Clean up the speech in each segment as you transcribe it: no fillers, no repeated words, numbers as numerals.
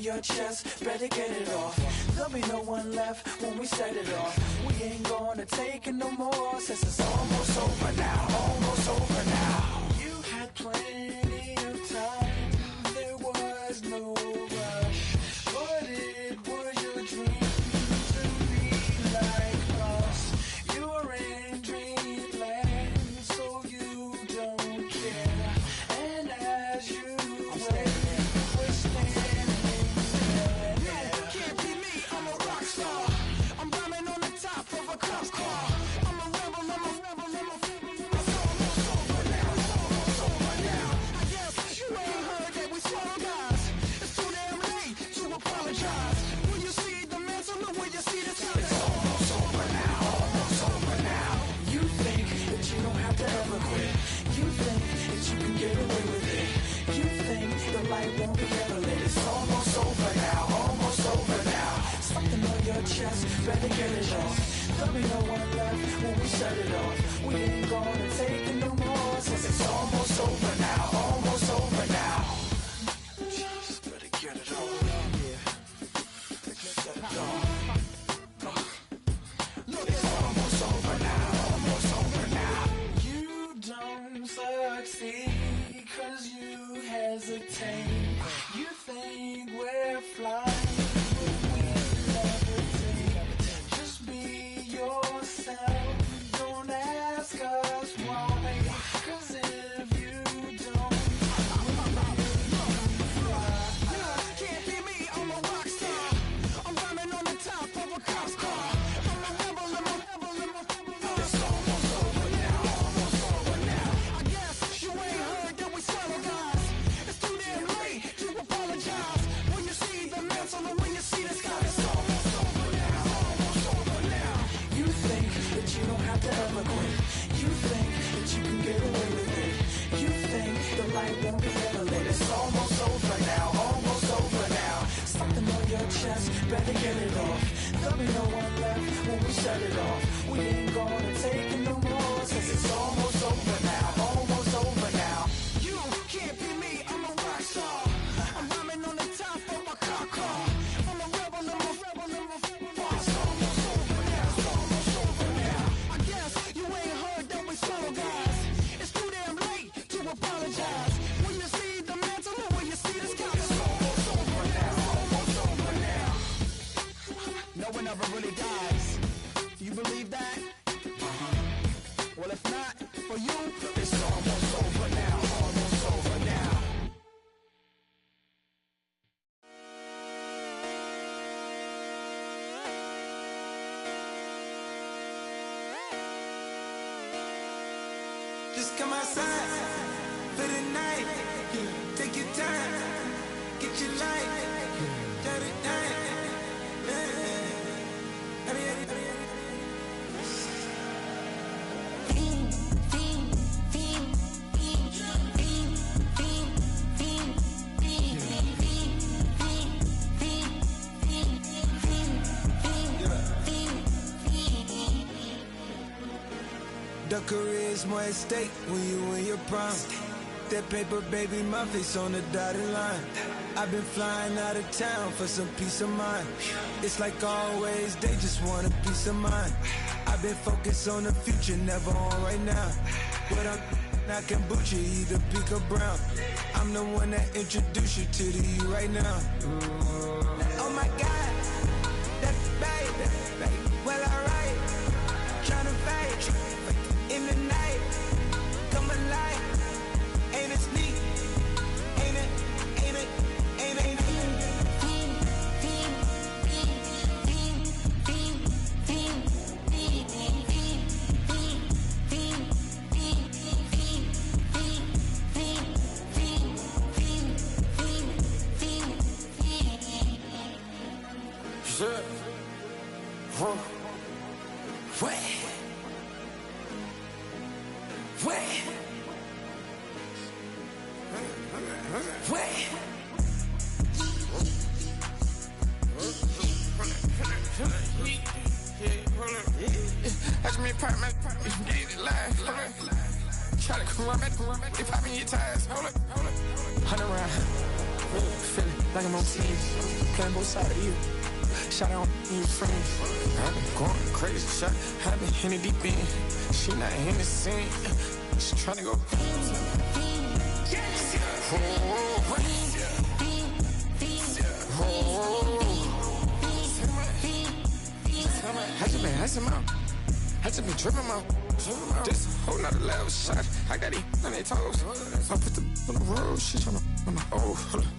your chest, better get it off. There'll be no one left when we set it off. We ain't gonna take it no more, since it's almost over now, almost over now. You had plenty of time, there was no rush, but it was your dream to be like us. You're in dreamland, so you don't care. And as you wait, we're standing there. You can't be me, I'm a rock star. I'm rhyming on the top of a cop car. I'm a rebel, I'm a rebel, I'm a rebel. It's almost over now, it's almost over now. I guess you ain't heard that we swallow guys. It's too damn late to apologize. When you see the mantle, look when you see the sun. It's almost over now, almost over now. You think that you don't have to ever quit. You think that you can get away with it. You think the light won't be ever lit. It's almost over now, almost over now. Something on your chest, better get it off. There'll be no one left when we set it off. We ain't gonna take it no more, since it's almost over now, almost over now. Just better get it off. Yeah, set it off. Look, it's almost over now, almost over now. You don't succeed 'cause you hesitate. You think we're flying, but we levitate. Just be yourself, don't ask us why, 'cause if you don't, can't be me, I'm a rock star. I'm rhyming on the top of a cop's car. I'm a rebel, I'm a rebel, I'm a rebel. It's almost over now, almost over now. I guess you ain't heard that we swallow guys. It's too damn late to apologize. When you see the mantle and when you see the sky, it's almost over now, almost over now. You think that you don't have to ever quit. You think that you can get away with it. You think the light won't be ever lit. It's almost over now, almost over now. Something on your chest, better get it off. There'll be no one left when we set it off. We ain't gonna take it no more, since it's almost over now, almost over now. You can't be me, I'm a rock star. I'm rhyming on the top of my car. I'm a rebel, I'm a rebel, I'm a rebel. It's almost over now, it's almost over now. I guess you ain't heard that we swallow guys. It's too damn late to apologize. When you see the mantle or when you see the sky, it's almost over now, almost over now. No one ever really dies. You believe that? Well, if not, for you, it's almost over now, almost over now. Just come outside for the night. Take your time, get your light, shut it down. The career's more at stake when you in your prime. That paper, baby, my face on the dotted line. I've been flying out of town for some peace of mind. It's like always, they just want a peace of mind. I've been focused on the future, never on right now. But I'm not kombucha, either pink or brown. I'm the one that introduced you to the you right now. Oh my God, that baby, well alright. Tryna fight in the night, come alive. Ain't it sneak? Ain't it? Ain't it? Ain't it? Ain't it? Sure. Huh. Wait. Ask me apartment, daily life. Try to corrupt it, they popping your tires. Hold up, 100 round. Feeling like I'm on team, playing both sides of you. Shout out to your friends. I've been going crazy, shot. I've been in the deep end. She not in the scene. She tryna go. I just been tripping out. This whole nother level shot. I got it on their toes. I put the on the road. She tryna. Oh, hold on.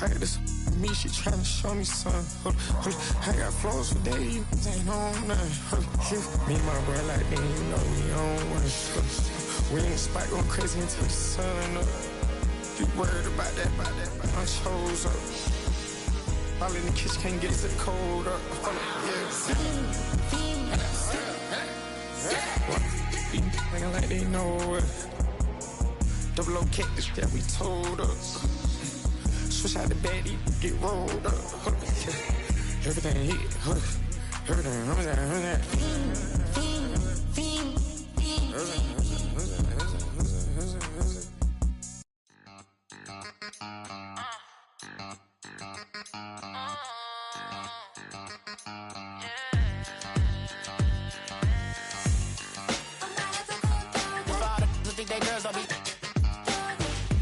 I got this me. She tryna show me something. Hold on. I got flows for days. Ain't on nothing. Me and my bro like then you know we on one. We in the spot going crazy until the sun up. You worried about that? I chose up. All in the kitchen can't get the cold up. Thinking like they know it. Double O cactus that we told us. Switch out the baddie, get rolled up. Everything hit, everything.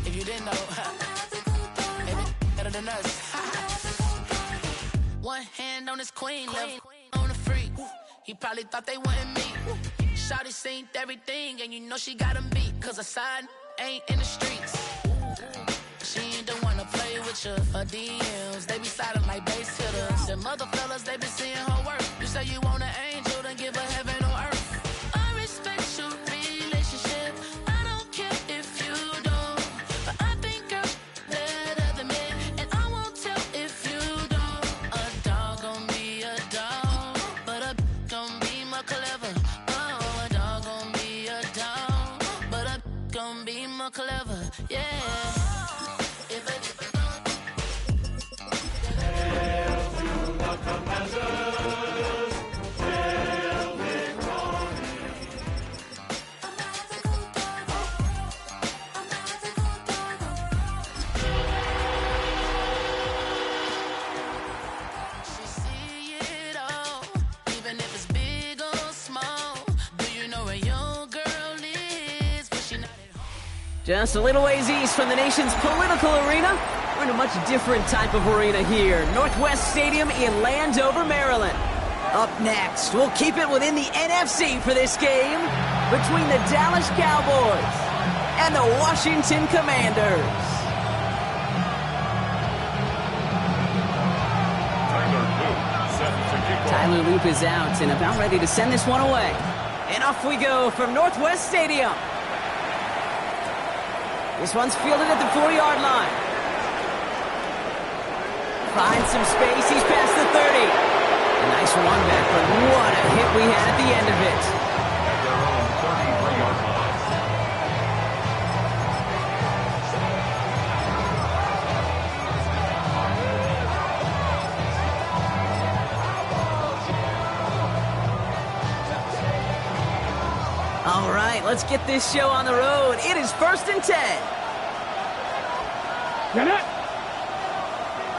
If you didn't know, maybe better than us. One hand on his queen, left on the freak. He probably thought they wanted me. Shawty seen everything, and you know she got him beat. Cause a side ain't in the streets. She ain't the one to play with you. Her DMs, they be sliding like base hitters. The mother fellas, they be seeing her work. You say you want an angel, then give her heaven on earth. I respect your relationship. I don't care if you don't. But I think girls better than men. And I won't tell if you don't. A dog gon' be a dog, but a gon' be more clever. Oh, a dog gon' be a dog, but a gon' be more clever. Yeah. Just a little ways east from the nation's political arena, we're in a much different type of arena here. Northwest Stadium in Landover, Maryland. Up next, we'll keep it within the NFC for this game between the Dallas Cowboys and the Washington Commanders. Tyler Loop is out and about ready to send this one away. And off we go from Northwest Stadium. This one's fielded at the 4-yard line. Finds some space, he's past the 30. A nice run back, but what a hit we had at the end of it. All right, let's get this show on the road. It is 1st and 10. Jeanette.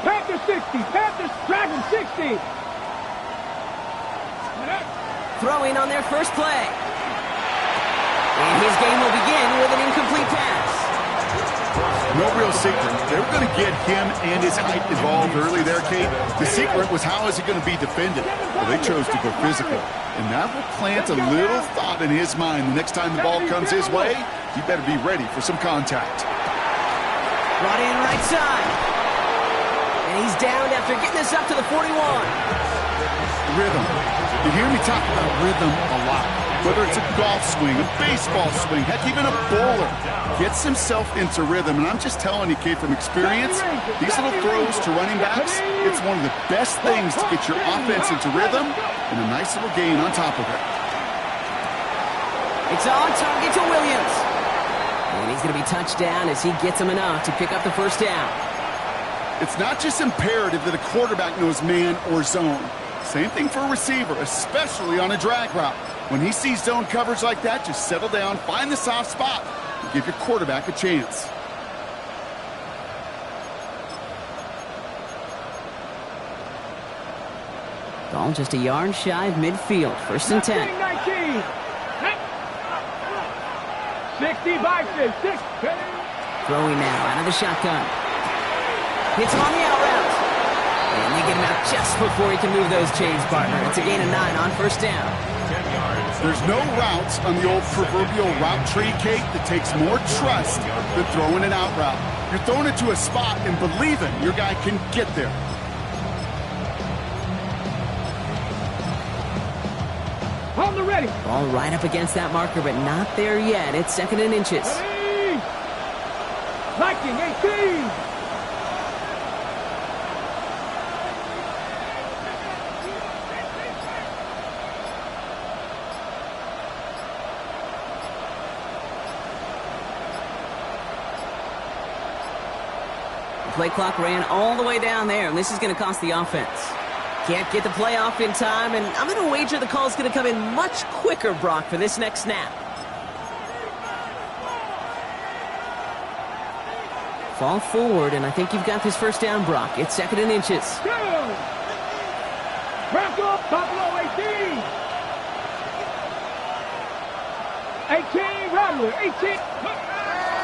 Panthers 60. Panthers driving 60. Jeanette. Throwing on their first play. And his game will begin with an incomplete pass. No real secret. They were going to get him and his height involved early there, Kate. The secret was how is he going to be defended? Well, they chose to go physical. And that will plant a little thought in his mind. The next time the ball comes his way, he better be ready for some contact. Brought in right side. And he's downed after getting this up to the 41. Rhythm. You hear me talk about rhythm a lot. Whether it's a golf swing, a baseball swing, heck, even a bowler gets himself into rhythm. And I'm just telling you, Kate, from experience, these little throws to running backs, it's one of the best things to get your offense into rhythm and a nice little gain on top of it. It's on target to Williams. And he's going to be touched down as he gets him enough to pick up the first down. It's not just imperative that a quarterback knows man or zone. Same thing for a receiver, especially on a drag route. When he sees zone coverage like that, just settle down, find the soft spot, and give your quarterback a chance. Ball just a yard shy of midfield. 1st and 10. 19. 60 boxes. 6. Throwing now out of the shotgun. Hits him on the out route. And they get him out just before he can move those chains, partner. It's a gain of 9 on 1st down. There's no routes on the old proverbial route tree, Kate, that takes more trust than throwing an out route. You're throwing it to a spot and believing your guy can get there. On the ready. Ball right up against that marker, but not there yet. It's 2nd and inches. 19, 18. Play clock ran all the way down there, and this is going to cost the offense. Can't get the play off in time, and I'm going to wager the call's going to come in much quicker, Brock, for this next snap. Fall forward, and I think you've got this 1st down, Brock. It's 2nd and inches. Back up, Buffalo 18. 18, Rattler, 18.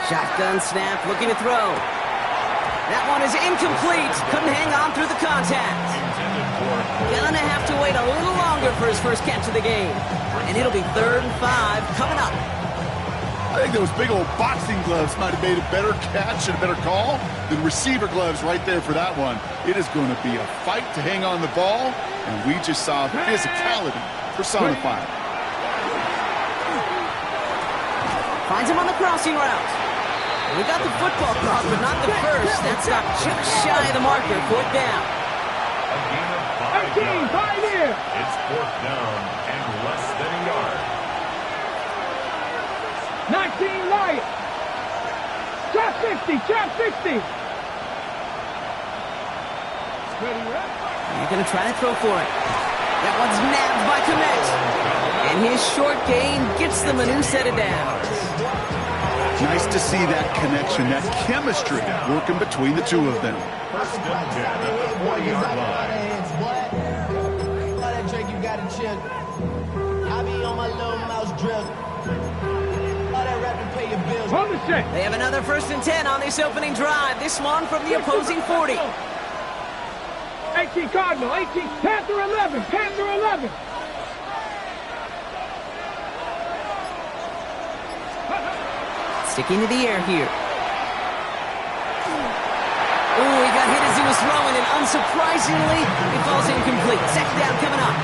Shotgun snap, looking to throw. That one is incomplete. Couldn't hang on through the contact. Gonna have to wait a little longer for his first catch of the game. And it'll be 3rd and 5 coming up. I think those big old boxing gloves might have made a better catch and a better call than receiver gloves right there for that one. It is going to be a fight to hang on the ball, and we just saw physicality personified. Finds him on the crossing route. We got the football cross, but not the first. That's not just shy of the marker. 4th down. 18, 5 here. It's 4th down and less than a yard. 19, Lion. Trap 60, trap 60. You're going to try to throw for it. That one's nabbed by Komet. And his short gain gets them a new set of downs. Nice to see that connection, that chemistry working between the two of them. 1st and 10 at the 40-yard line. All that drink you got to chill. I be on my little mouse drill. All that rap to pay your bills. On the set. They have another 1st and 10 on this opening drive. This one from the opposing 40. 18, Cardinal, 18, Panther 11, Panther 11. Sticking to the air here. Oh, he got hit as he was throwing, and unsurprisingly, he falls incomplete. 2nd down coming up.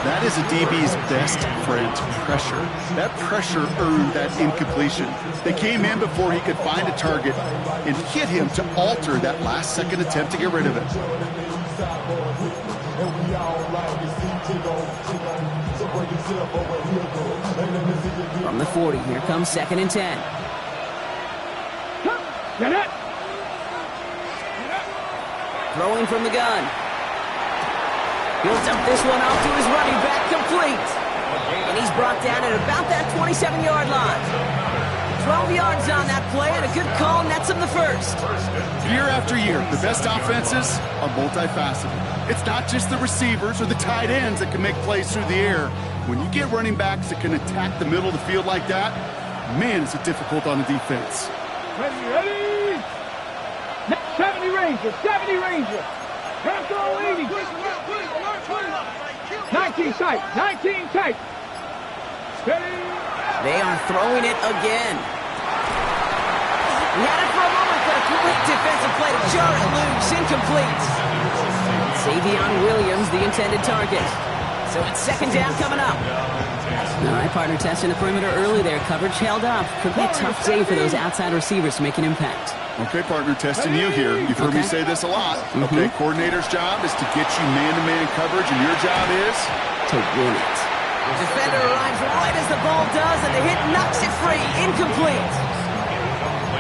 That is a DB's best friend, pressure. That pressure earned that incompletion. They came in before he could find a target and hit him to alter that last-second attempt to get rid of it. From the 40, here comes 2nd and 10. Get it. Throwing from the gun. He'll dump this one off to his running back, complete. And he's brought down at about that 27-yard line. 12 yards on that play, and a good call nets him the 1st. Year after year, the best offenses are multifaceted. It's not just the receivers or the tight ends that can make plays through the air. When you get running backs that can attack the middle of the field like that, man, is it difficult on the defense. Ready. 70 Ranger, 70 Ranger. Control 80. 19 tight, 19 tight. Steady. They are throwing it again. He had it for a moment, but a quick defensive play to jar it loose. Incomplete. Savion Williams, the intended target. So it's 2nd down coming up. All right, partner, testing the perimeter early there. Coverage held up. Could be a tough day for those outside receivers to make an impact. Okay, partner, testing you here. You've heard me say this a lot. Okay, coordinator's job is to get you man-to-man coverage, and your job is to win it. The defender arrives right as the ball does, and the hit knocks it free. Incomplete.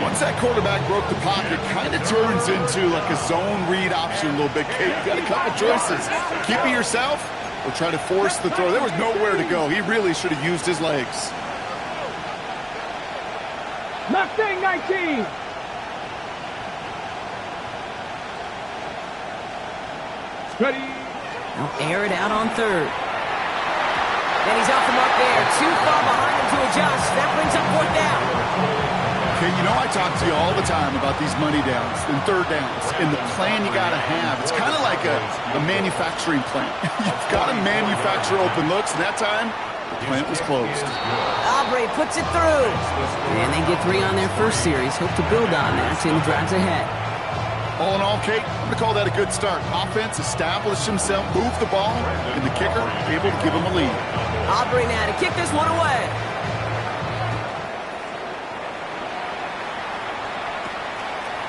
Once that quarterback broke the pocket, kind of turns into like a zone read option a little bit. Kate, you got a couple choices. Keep it yourself or try to force the throw. There was nowhere to go. He really should have used his legs. Mustang 19. Ready. They'll air it out on third. And he's off from up there. Too far behind him to adjust. That brings up fourth down. Okay, you know I talk to you all the time about these money downs and third downs and the plan you got to have. It's kind of like a manufacturing plant. You've got to manufacture open looks, and that time, the plant was closed. Aubrey puts it through. And they get 3 on their first series. Hope to build on that in the drives ahead. All in all, Kate, I'm going to call that a good start. Offense established himself, moved the ball, and the kicker able to give him a lead. Aubrey now to kick this one away.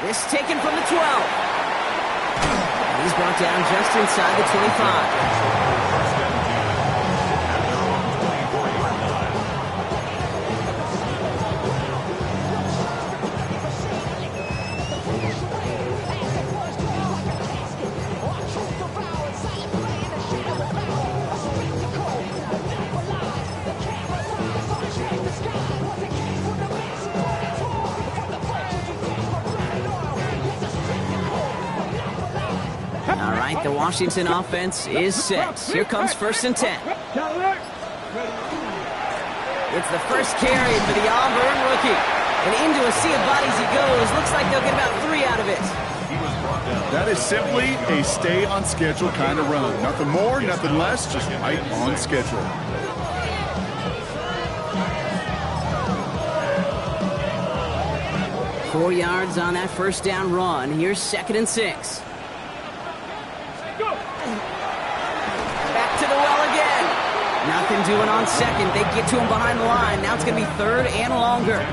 This taken from the 12. He's brought down just inside the 25. The Washington offense is set. Here comes 1st and 10. It's the first carry for the Auburn rookie. And into a sea of bodies he goes. Looks like they'll get about 3 out of it. That is simply a stay on schedule kind of run. Nothing more, nothing less, just right on schedule. Four yards on that first down run. Here's 2nd and 6. Back to the well again. Nothing doing on second. They get to him behind the line. Now it's going to be 3rd and longer.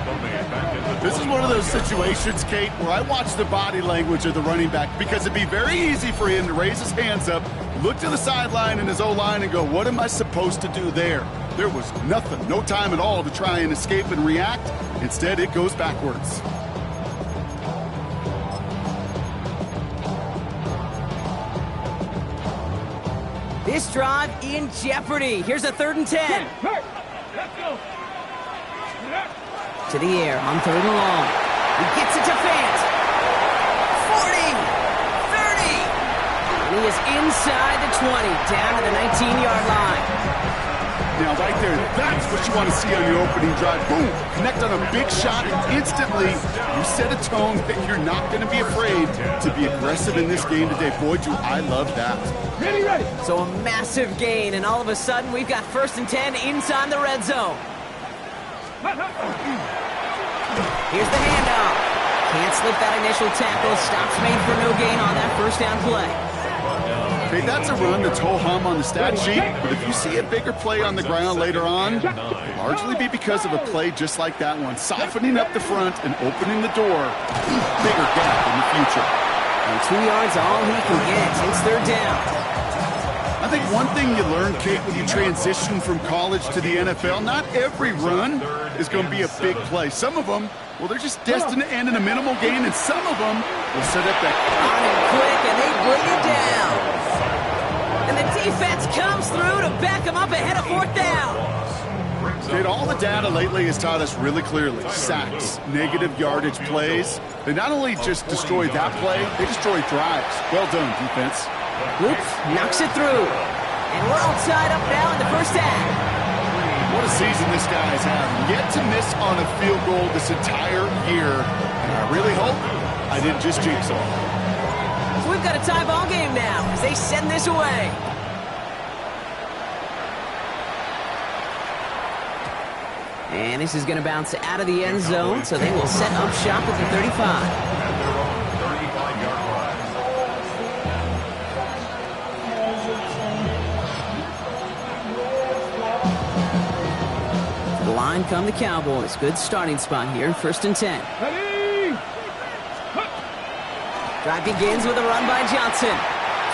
This is one of those situations, Kate, where I watch the body language of the running back because it'd be very easy for him to raise his hands up, look to the sideline and his O-line and go, what am I supposed to do there? There was nothing, no time at all to try and escape and react. Instead, it goes backwards. This drive in jeopardy. Here's a 3rd and 10. To the air on 3rd and long. He gets it to Fant. 40, 30. And he is inside the 20, down to the 19-yard line. Now, right there, that's what you want to see on your opening drive. Boom, connect on a big shot, and instantly you set a tone that you're not going to be afraid to be aggressive in this game today. Boy, do I love that. Ready. So a massive gain, and all of a sudden we've got 1st and 10 inside the red zone. Here's the handoff. Can't slip that initial tackle. Stops made for no gain on that first down play. Okay, that's a run that's ho-hum on the stat sheet, but if you see a bigger play on the ground later on, it'll largely be because of a play just like that one, softening up the front and opening the door. Bigger gap in the future. And 2 yards all he can get. It's 3rd down. I think one thing you learn, Kate, when you transition from college to the NFL, not every run is going to be a big play. Some of them, well, they're just destined to end in a minimal gain, and some of them will set up that on it quick, and they bring it down. And the defense comes through to back him up ahead of 4th down. Kate, all the data lately has taught us really clearly. Sacks, negative yardage plays. They not only just destroy that play, they destroy drives. Well done, defense. Oops, knocks it through. And we're all tied up now in the first half. What a season this guy has had. Yet to miss on a field goal this entire year. And I really hope I didn't just jinx him. So we've got a tie ball game now as they send this away. And this is going to bounce out of the end zone, so they will set up shop at the 35. Line come the Cowboys. Good starting spot here. 1st and 10. Ready. Drive begins with a run by Johnson.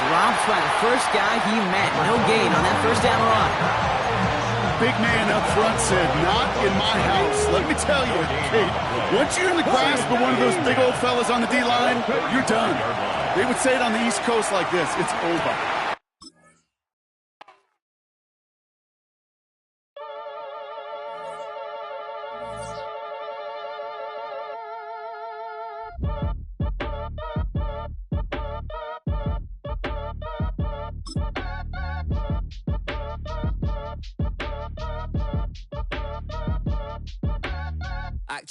Drops by the first guy he met. No gain on that first down run. Big man up front said, not in my house. Let me tell you, Kate, once you're in the grasp of one of those big old fellas on the D-line, you're done. They would say it on the East Coast like this, it's over.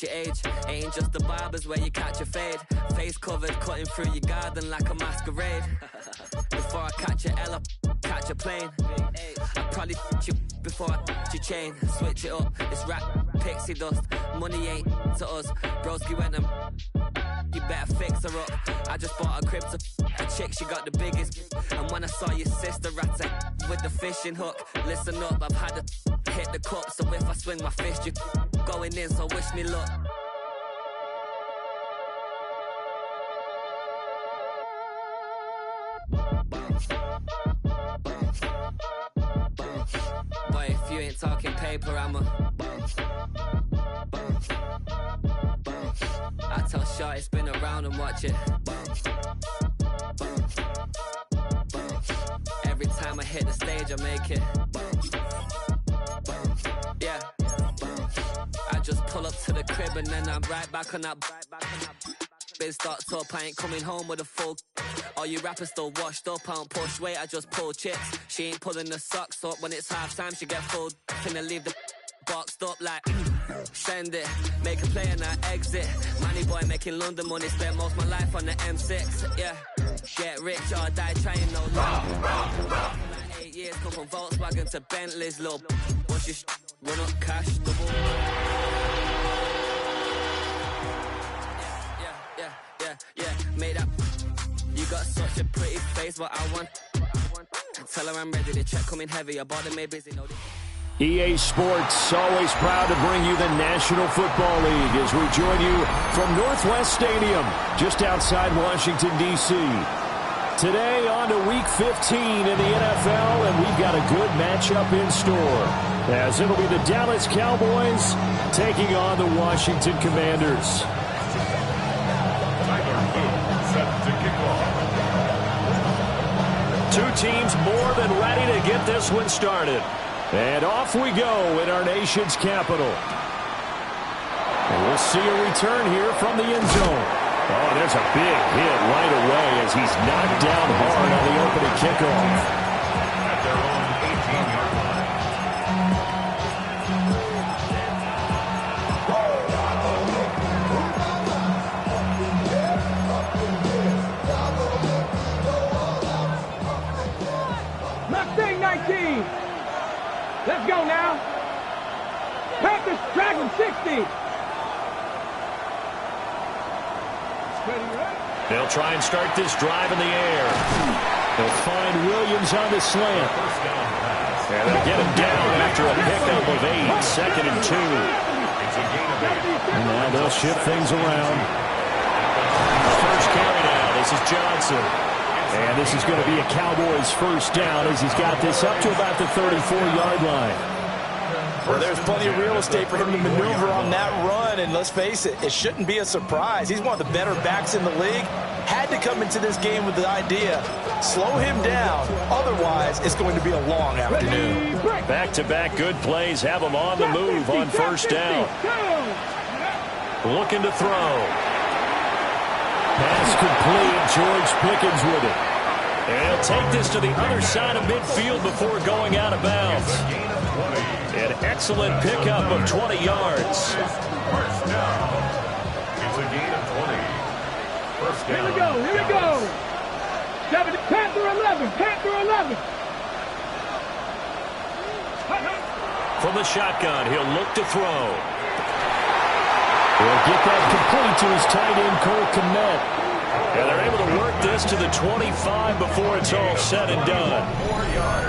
your age. Ain't just the barbers where you catch a fade. Face covered, cutting through your garden like a masquerade. Before I catch a L up, catch a plane. I probably you before I your chain. Switch it up, it's rap, pixie dust. Money ain't to us. Broski went them. You better fix her up. I just bought a crib to a chick, she got the biggest. And when I saw your sister rat with the fishing hook, listen up, I've had to hit the cup. So if I swing my fist, you going in, so wish me luck. Boy, if you ain't talking paper, I'm a I tell Shorty spin around and watch it. Every time I hit the stage, I make it. Yeah. I just pull up to the crib and then I'm right back on that. Biz starts up, I ain't coming home with a full. All you rappers still washed up, I don't push weight, I just pull chips. She ain't pulling the socks up, when it's half time she get full. Finna leave the boxed up like send it, make a play and I exit. Money boy making London money, spent most of my life on the M6. Yeah, get rich or die trying, no love. 8 years come from Volkswagen to Bentley's, little. What's your run up cash double? Yeah, made up. You got such a pretty face, but I want. Tell her I'm ready, the check coming heavy. I bought them made busy, no. EA Sports, always proud to bring you the National Football League as we join you from Northwest Stadium, just outside Washington, D.C. Today on to Week 15 in the NFL, and we've got a good matchup in store, as it'll be the Dallas Cowboys taking on the Washington Commanders. Two teams more than ready to get this one started. And off we go in our nation's capital. And we'll see a return here from the end zone. Oh, there's a big hit right away as he's knocked down hard on the opening kickoff. At their own 18-yard line. Mustang 19. Let's go now. Panthers Dragon 60. They'll try and start this drive in the air. They'll find Williams on the slant. And they'll get him down after a pickup of 8, 2nd and 2. And now they'll shift things around. The first carry now. This is Johnson. And this is going to be a Cowboys first down as he's got this up to about the 34-yard line. Well, there's plenty of real estate for him to maneuver on that run, and let's face it, it shouldn't be a surprise. He's one of the better backs in the league. Had to come into this game with the idea, slow him down, otherwise it's going to be a long afternoon. Back-to-back good plays have him on the move on first down. Looking to throw. Pass complete, George Pickens with it. And he'll take this to the other side of midfield before going out of bounds. An excellent pickup of 20 yards. First down. It's a gain of 20. First down. Here we go. Panther 11. Panther 11. From the shotgun, he'll look to throw. He'll get that complete to his tight end, Cole Kmet. And they're able to work this to the 25 before it's all said and done.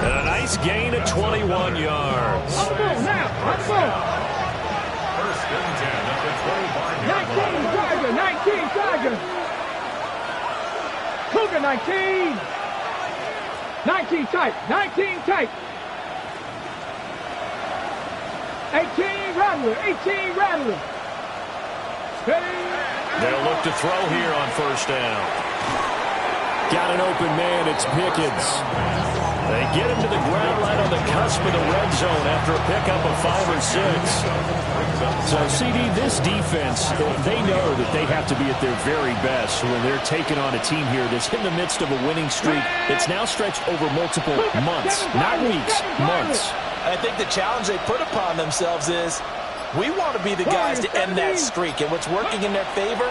And a nice gain of 21 yards. On the move now. On the move. First and 10 at the 25-yard line. 19 Tiger. Cougar 19. 19 tight. 19 tight. 18 Rattler. 18 Rattler. They'll look to throw here on first down. Got an open man, it's Pickens. They get him to the ground right on the cusp of the red zone after a pickup of 5 or 6. So, CD, this defense, they know that they have to be at their very best when they're taking on a team here that's in the midst of a winning streak that's now stretched over multiple months, not weeks, months. I think the challenge they put upon themselves is We want to be the guys to end that streak, and what's working in their favor,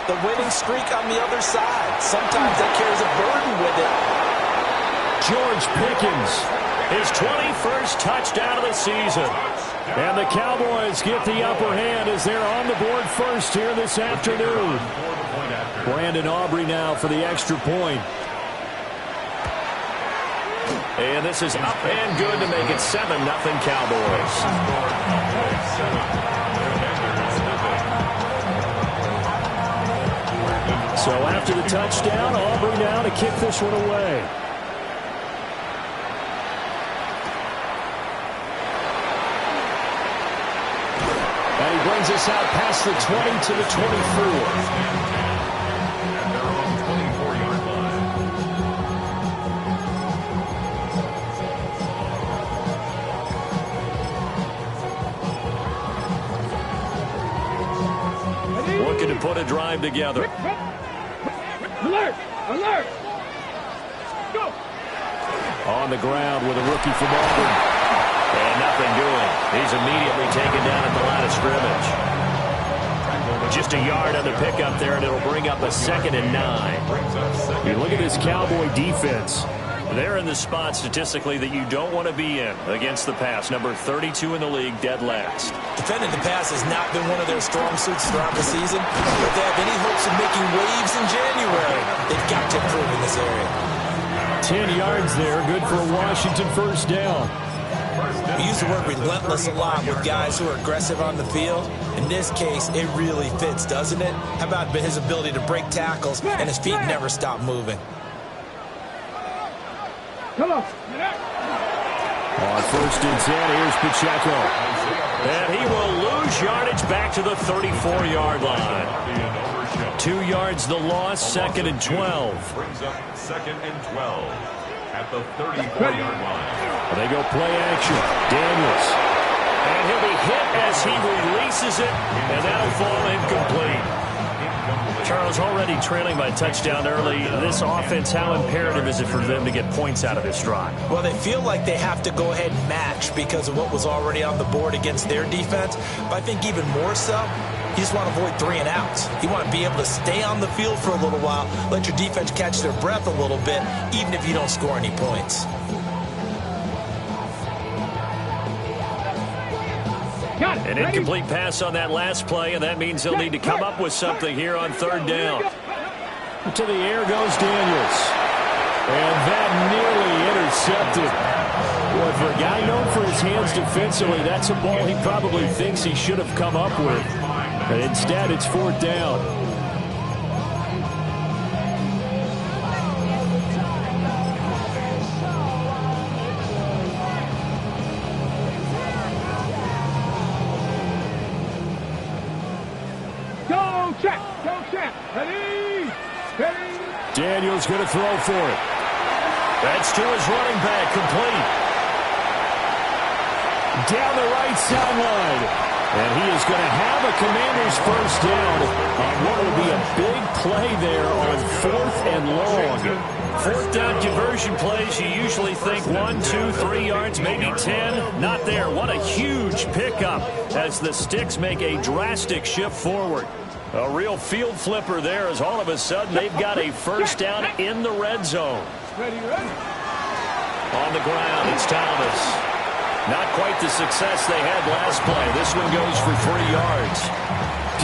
the winning streak on the other side. Sometimes that carries a burden with it. George Pickens, his 21st touchdown of the season. And the Cowboys get the upper hand as they're on the board first here this afternoon. Brandon Aubrey now for the extra point. And this is up and good to make it 7-0 Cowboys. So after the touchdown, Aubrey now to kick this one away. And he brings us out past the 20 to the 24. Looking to put a drive together. Alert! Alert! Go! On the ground with a rookie from Auburn. And nothing doing. He's immediately taken down at the line of scrimmage. Just a yard on the pickup there, and it'll bring up a 2nd and 9. You look at this Cowboy defense. They're in the spot statistically that you don't want to be in against the pass. Number 32 in the league, dead last. Defending the pass has not been one of their strong suits throughout the season. If they have any hopes of making waves in January, they've got to improve in this area. 10 yards there, good for a Washington first down. We use the word relentless a lot with guys who are aggressive on the field. In this case, it really fits, doesn't it? How about his ability to break tackles and his feet never stop moving? Come on. On 1st and 10, here's Pacheco. And he will lose yardage back to the 34-yard line. 2 yards the loss, 2nd and 12. Brings up 2nd and 12 at the 34-yard line. They go play action. Daniels. And he'll be hit as he releases it, and that'll fall incomplete. Charles, already trailing by touchdown early. This offense, how imperative is it for them to get points out of this drive? Well, they feel like they have to go ahead and match because of what was already on the board against their defense. But I think even more so, you just want to avoid 3 and outs. You want to be able to stay on the field for a little while, let your defense catch their breath a little bit, even if you don't score any points. An incomplete pass on that last play, and that means they'll need to come up with something here on 3rd down. To the air goes Daniels. And that nearly intercepted. Boy, for a guy known for his hands defensively, that's a ball he probably thinks he should have come up with. But instead, it's 4th down. Daniels going to throw for it. That's to his running back, complete. Down the right sideline. And he is going to have a Commander's first down on what will be a big play there on 4th and long. 4th down conversion plays, you usually think 1, 2, 3 yards, maybe 10. Not there. What a huge pickup as the Sticks make a drastic shift forward. A real field flipper there as all of a sudden they've got a first down in the red zone. On the ground, it's Thomas. Not quite the success they had last play. This one goes for 3 yards.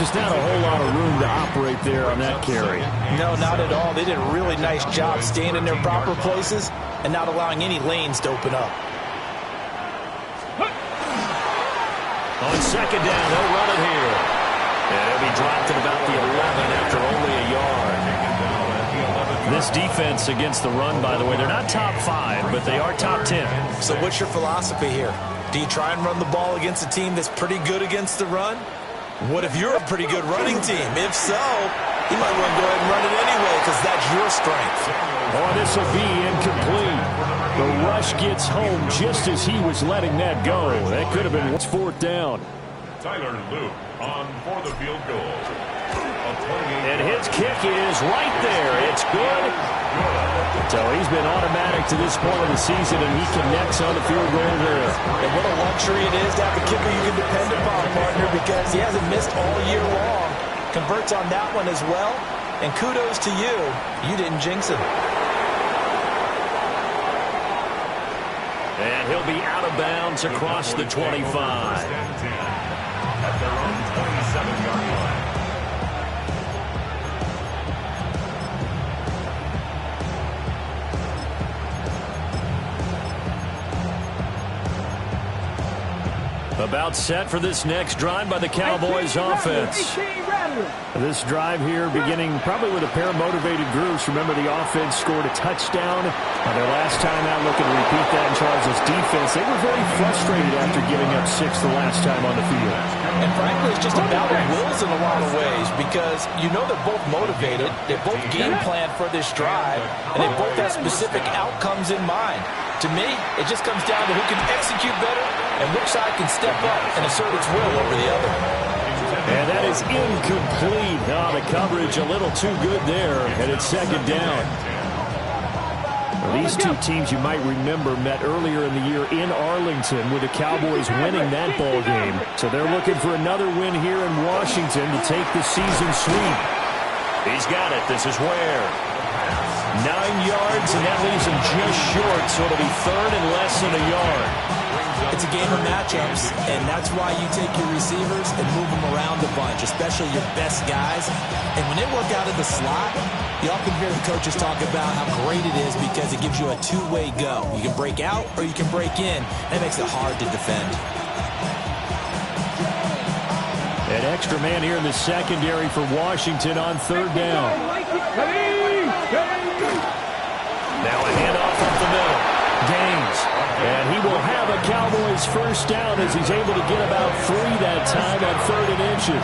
Just not a whole lot of room to operate there on that carry. No, not at all. They did a really nice job staying in their proper places and not allowing any lanes to open up. On 2nd down, they'll run it here. And it'll be dropped at about the 11 after only a yard. This defense against the run, by the way, they're not top 5, but they are top 10. So what's your philosophy here? Do you try and run the ball against a team that's pretty good against the run? What if you're a pretty good running team? If so, you might want to go ahead and run it anyway because that's your strength. Oh, this will be incomplete. The rush gets home just as he was letting that go. That could have been 4th down. Tyler Luke on for the field goal. And his kick is right there. It's good. So he's been automatic to this point of the season, and he connects on the field goal there. And what a luxury it is to have a kicker you can depend upon, partner, because he hasn't missed all year long. Converts on that one as well. And kudos to you. You didn't jinx him. And he'll be out of bounds across the 25. At their own 27-yard line. About set for this next drive by the Cowboys offense. This drive here beginning probably with a pair of motivated groups. Remember, the offense scored a touchdown their last time out, looking to repeat that in Charles' defense. They were very frustrated after giving up 6 the last time on the field. And frankly, it's just a battle of wills in a lot of ways, because you know they're both motivated, they both game plan for this drive, and they both have specific outcomes in mind. To me, it just comes down to who can execute better and which side can step up and assert its will over the other. And that is incomplete. Oh, the coverage a little too good there, and it's second down. Well, these two teams, you might remember, met earlier in the year in Arlington with the Cowboys winning that ball game. So they're looking for another win here in Washington to take the season sweep. He's got it. This is Ware. 9 yards, and that leaves him just short, so it'll be third and less than a yard. It's a game of matchups, and that's why you take your receivers and move them around a bunch, especially your best guys. And when they work out of the slot, you often hear the coaches talk about how great it is because it gives you a two-way go. You can break out or you can break in. That makes it hard to defend. An extra man here in the secondary for Washington on third down. Now a handoff up the middle. Gaines. And he will have a Cowboys first down as he's able to get about 3 that time on 3rd and inches.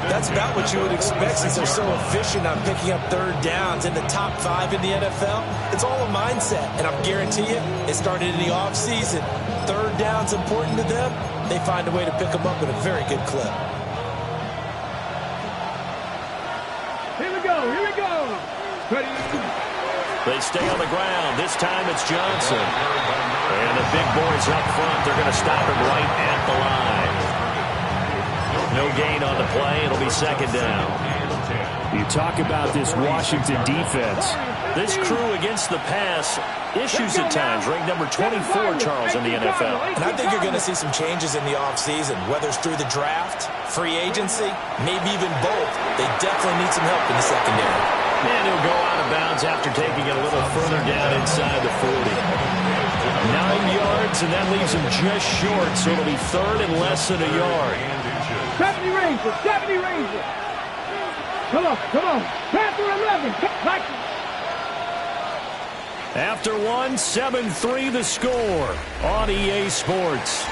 That's about what you would expect since they're so efficient on picking up third downs in the top 5 in the NFL. It's all a mindset, and I'm guarantee you it started in the offseason. Third down's important to them. They find a way to pick them up at a very good clip. Here we go. Ready. They stay on the ground. This time it's Johnson. And the big boys up front, they're going to stop him right at the line. No gain on the play. It'll be second down. You talk about this Washington defense. This crew against the pass, issues at times, ranked number 24, Charles, in the NFL. And I think you're going to see some changes in the offseason, whether it's through the draft, free agency, maybe even both. They definitely need some help in the secondary. And he'll go out of bounds after taking it a little further down inside the 40. 9 yards, and that leaves him just short, so it'll be third and less than a yard. 70 Rangers. Come on. Panther 11. After 1, 7-3 the score on EA Sports.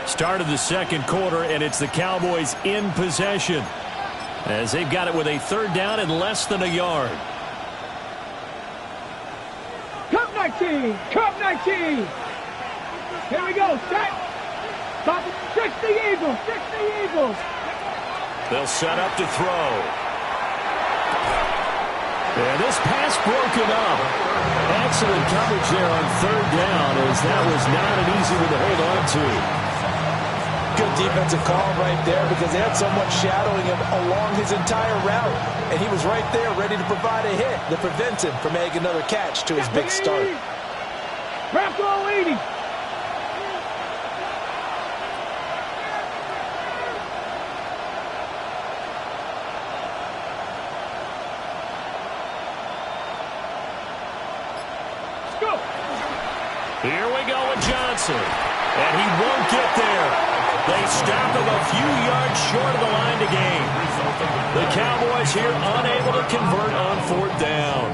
Start of the second quarter, and it's the Cowboys in possession as they've got it with a third down and less than a yard. Cup 19. Here we go. Set. Stop. 60 Eagles. They'll set up to throw. And this pass broken up. Excellent coverage there on third down, as that was not an easy one to hold on to. Good defensive call right there because they had someone shadowing him along his entire route. And he was right there ready to provide a hit that prevents him from making another catch to his big start. Wrap all 80. Go. Here we go with Johnson. And he won't get there. They stop him a few yards short of the line to gain. The Cowboys here unable to convert on 4th down.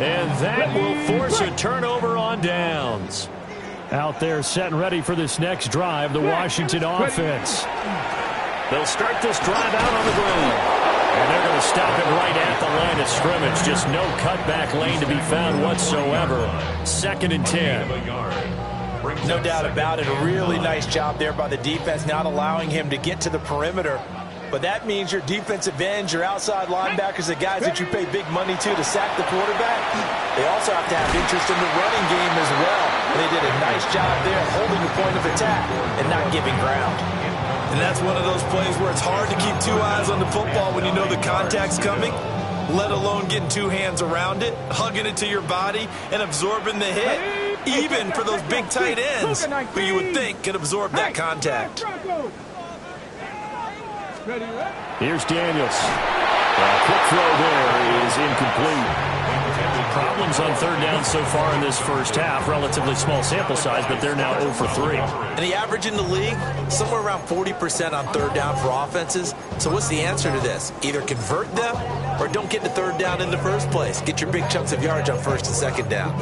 And that will force a turnover on downs. Out there set and ready for this next drive, the Washington offense. They'll start this drive out on the ground. And they're going to stop it right at the line of scrimmage. Just no cutback lane to be found whatsoever. 2nd and 10. No doubt about it. A really nice job there by the defense, not allowing him to get to the perimeter. but that means your defensive ends, your outside linebackers, the guys that you pay big money to sack the quarterback, they also have to have interest in the running game as well. And they did a nice job there holding the point of attack and not giving ground. And that's one of those plays where it's hard to keep two eyes on the football when you know the contact's coming, let alone getting two hands around it, hugging it to your body, and absorbing the hit, even for those big tight ends who you would think could absorb that contact. Here's Daniels. Quick throw there is incomplete. Problems on third down so far in this first half. Relatively small sample size, but they're now 0 for 3. And the average in the league, somewhere around 40% on third down for offenses. So what's the answer to this? Either convert them or don't get to third down in the first place. Get your big chunks of yards on first and second down.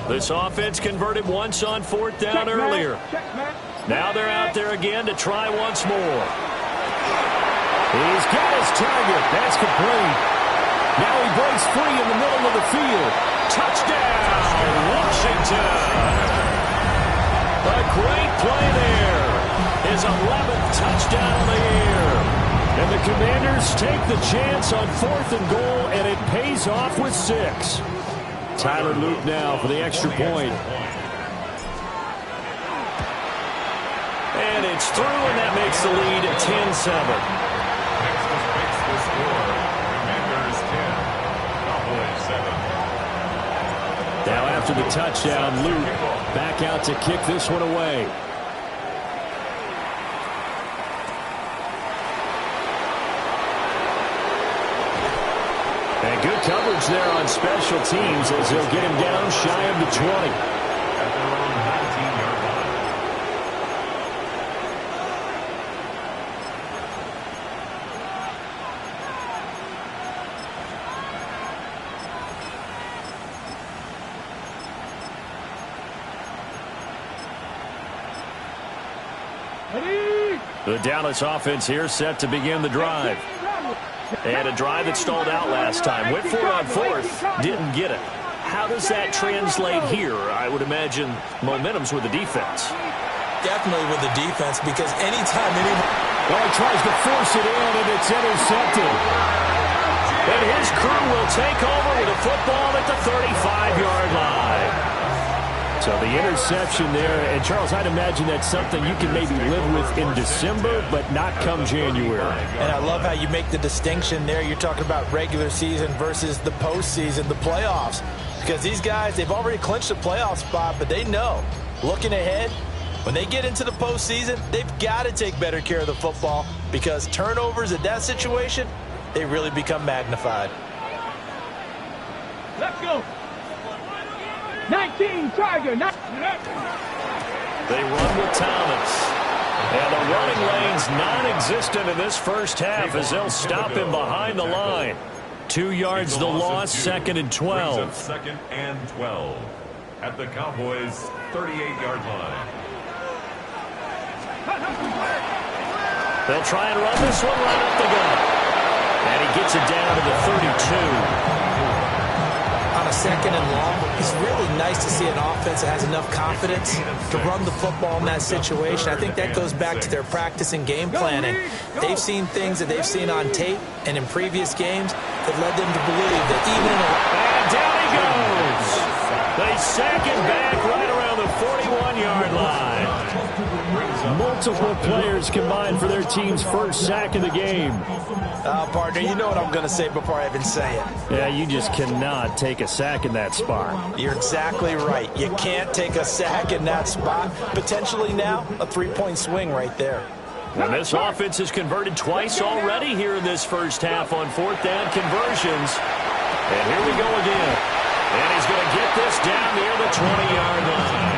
This offense converted once on fourth down earlier. Now they're out there again to try once more. He's got his target. That's complete. Now he breaks free in the middle of the field. Touchdown, Washington. A great play there. His 11th touchdown of the year. And the Commanders take the chance on 4th and goal, and it pays off with 6. Tyler Luke now for the extra point. And it's through, and that makes the lead at 10-7. Next to fix the score. Commanders 10. Cowboys 7. Now after the touchdown, Luke back out to kick this one away. And good coverage there on special teams as they'll get him down shy of the 20. At their own 19-yard line. The Dallas offense here set to begin the drive. And a drive that stalled out last time. Went for it on fourth, didn't get it. How does that translate here? I would imagine momentum's with the defense. Definitely with the defense, because anytime Well, he tries to force it in, and it's intercepted. And his crew will take over with a football at the 35-yard line. So the interception there, and Charles, I'd imagine that's something you can maybe live with in December, but not come January. And I love how you make the distinction there. You're talking about regular season versus the postseason, the playoffs. Because these guys, they've already clinched a playoff spot, but they know, looking ahead, when they get into the postseason, they've got to take better care of the football, because turnovers in that situation, they really become magnified. Let's go. 19, Tiger. They run with Thomas. And the running lane's non-existent in this first half as they'll stop him behind the line. 2 yards the loss, 2nd and 12. 2nd and 12 at the Cowboys' 38-yard line. They'll try and run this one right up the gut. And he gets it down to the 32. On a 2nd and long, it's really nice to see an offense that has enough confidence to run the football in that situation. I think that goes back to their practice and game planning. They've seen things that they've seen on tape and in previous games that led them to believe that even in and down he goes. They sack him back right around the 41-yard line. Multiple players combined for their team's first sack of the game. Partner, you know what I'm going to say before I even say it. Yeah, you just cannot take a sack in that spot. You're exactly right. You can't take a sack in that spot. Potentially now, a 3-point swing right there. And this offense has converted twice already here in this first half on 4th down conversions. And here we go again. And he's going to get this down near the 20-yard line.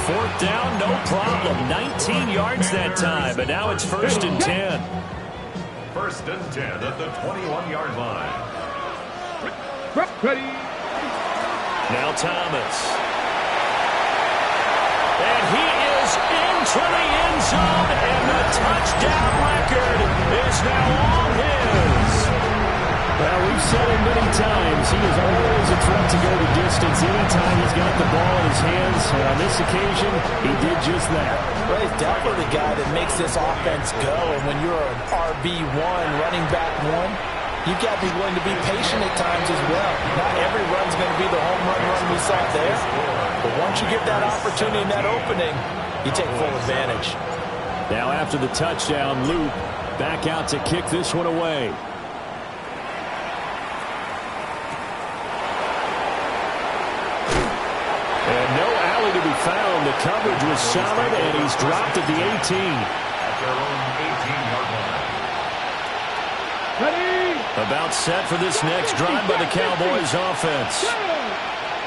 4th down, no problem. 19 yards that time, but now it's 1st and 10. 1st and 10 at the 21-yard line. Ready. Now Thomas. And he is throws into the end zone, and the touchdown record is now all his. Well, we've said it many times. He is always a threat to go the distance anytime he's got the ball in his hands. And on this occasion, he did just that. Well, he's definitely the guy that makes this offense go. And when you're an RB1, running back one, you've got to be willing to be patient at times as well. Not every run's going to be the home run we saw there. But once you get that opportunity and that opening, you take full advantage. Now after the touchdown, Luke back out to kick this one away. And no alley to be found. The coverage was solid, and he's dropped at the 18. At their own 18-yard line. Ready? About set for this next drive by the Cowboys offense.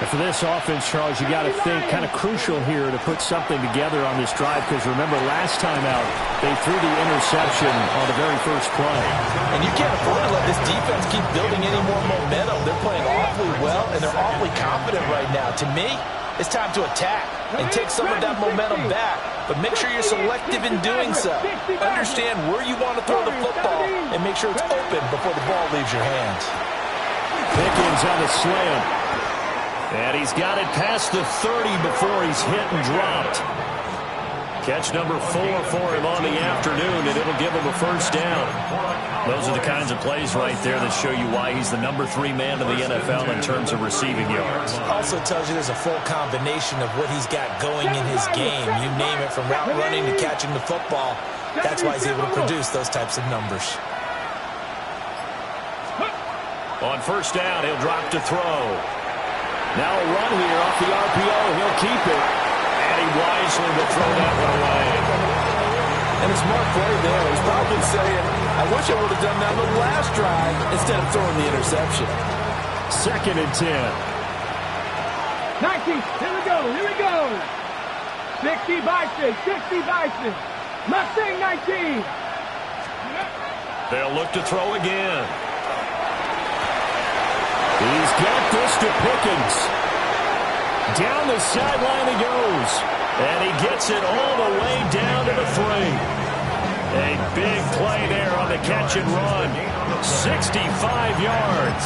And for this offense, Charles, you got to think kind of crucial here to put something together on this drive, because remember last time out they threw the interception on the very first play. And you can't afford to let this defense keep building any more momentum. They're playing awfully well, and they're awfully confident right now. To me, it's time to attack and take some of that momentum back. But make sure you're selective in doing so. Understand where you want to throw the football and make sure it's open before the ball leaves your hands. Pickens on the slam. And he's got it past the 30 before he's hit and dropped. Catch number 4 for him on the afternoon, and it'll give him a first down. Those are the kinds of plays right there that show you why he's the number 3 man in the NFL in terms of receiving yards. Also tells you there's a full combination of what he's got going in his game. You name it, from route running to catching the football. That's why he's able to produce those types of numbers. On first down, he'll drop to throw. Now a run here off the RPO. He'll keep it. And he wisely will throw that one away. And a smart play there. He's probably saying, I wish I would have done that on the last drive instead of throwing the interception. 2nd and 10. 19. Here we go. Here we go. 60 Bison. 60 Bison. Mustang 19. They'll look to throw again. He's got this to Pickens. Down the sideline he goes. And he gets it all the way down to the 3. A big play there on the catch and run. 65 yards.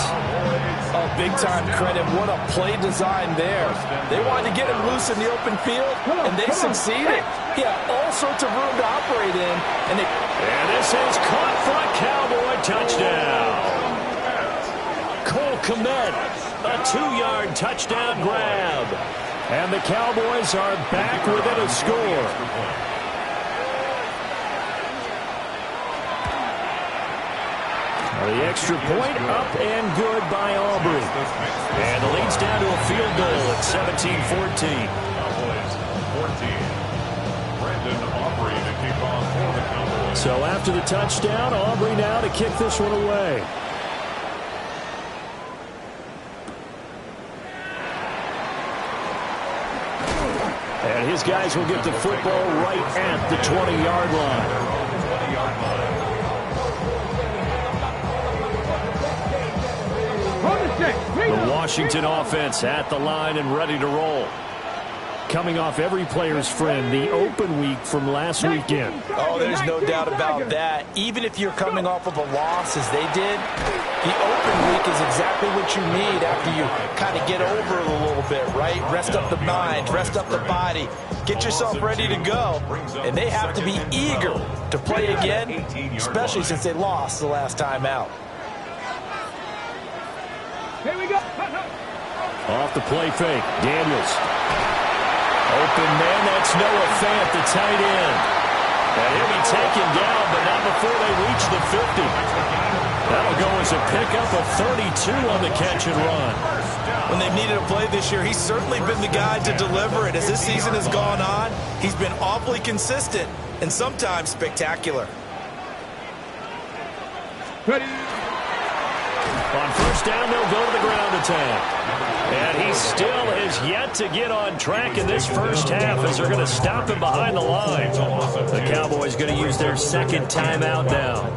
Oh, big-time credit. What a play design there. They wanted to get him loose in the open field, and they succeeded. He had all sorts of room to operate in. And this is caught for a Cowboy touchdown. Cole Kmet, a 2-yard touchdown grab. And the Cowboys are back within a score. The extra point up and good by Aubrey. And the lead's down to a field goal at 17-14. Cowboys 14. Brandon Aubrey to kick off for the Cowboys. So after the touchdown, Aubrey now to kick this one away. And his guys will get the football right at the 20-yard line. The Washington offense at the line and ready to roll. Coming off every player's friend, the open week from last weekend. Oh, there's no doubt about that. Even if you're coming off of a loss as they did, the open week is exactly what you need after you kind of get over it a little bit, right? Rest up the mind, rest up the body, get yourself ready to go. And they have to be eager to play again, especially since they lost the last time out. Here we go. Off the play fake, Daniels. Open man, that's Noah Fant, the tight end. And he'll be taken down, but not before they reach the 50. That'll go as a pickup of 32 on the catch and run. When they've needed a play this year, he's certainly been the guy to deliver it. As this season has gone on, he's been awfully consistent and sometimes spectacular. Ready. On first down, they'll go to the ground attack. And he still is yet to get on track in this first half as they're going to stop him behind the line. The Cowboys going to use their second timeout now.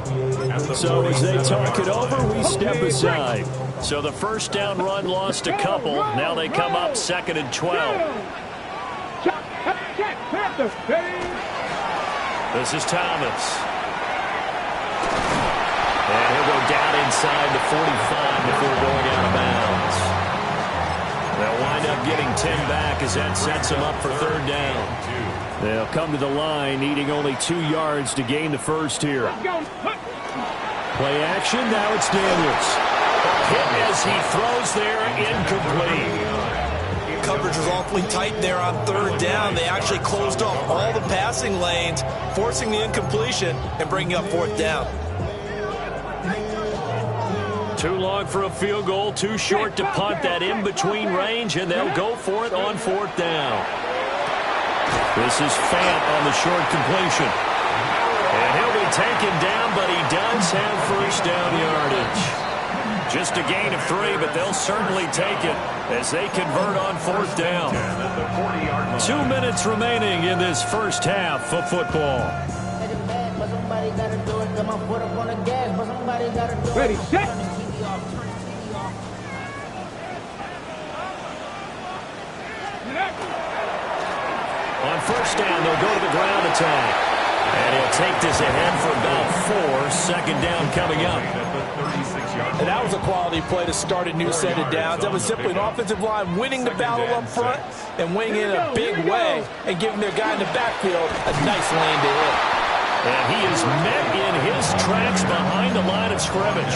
So as they talk it over, we step aside. So the first down run lost a couple. Now they come up 2nd and 12. Panther, ready? This is Thomas. And he'll go down inside the 45 before going out of bounds. They'll wind up getting 10 back as that sets them up for third down. They'll come to the line, needing only 2 yards to gain the first here. Play action, now it's Daniels. Hit as he throws there, incomplete. Coverage was awfully tight there on third down. They actually closed off all the passing lanes, forcing the incompletion and bringing up fourth down. Too long for a field goal, too short to punt that in-between range, and they'll go for it on fourth down. This is Fant on the short completion. And he'll be taken down, but he does have first down yardage. Just a gain of 3, but they'll certainly take it as they convert on fourth down. 2 minutes remaining in this first half of football. Ready, set. On first down, they'll go to the ground attack. And he'll take this ahead for about 4. Second down coming up. And that was a quality play to start a new set of downs. That was simply an offensive line winning the battle up front and winning in a big way and giving their guy in the backfield a nice lane to hit. And he is met in his tracks behind the line of scrimmage.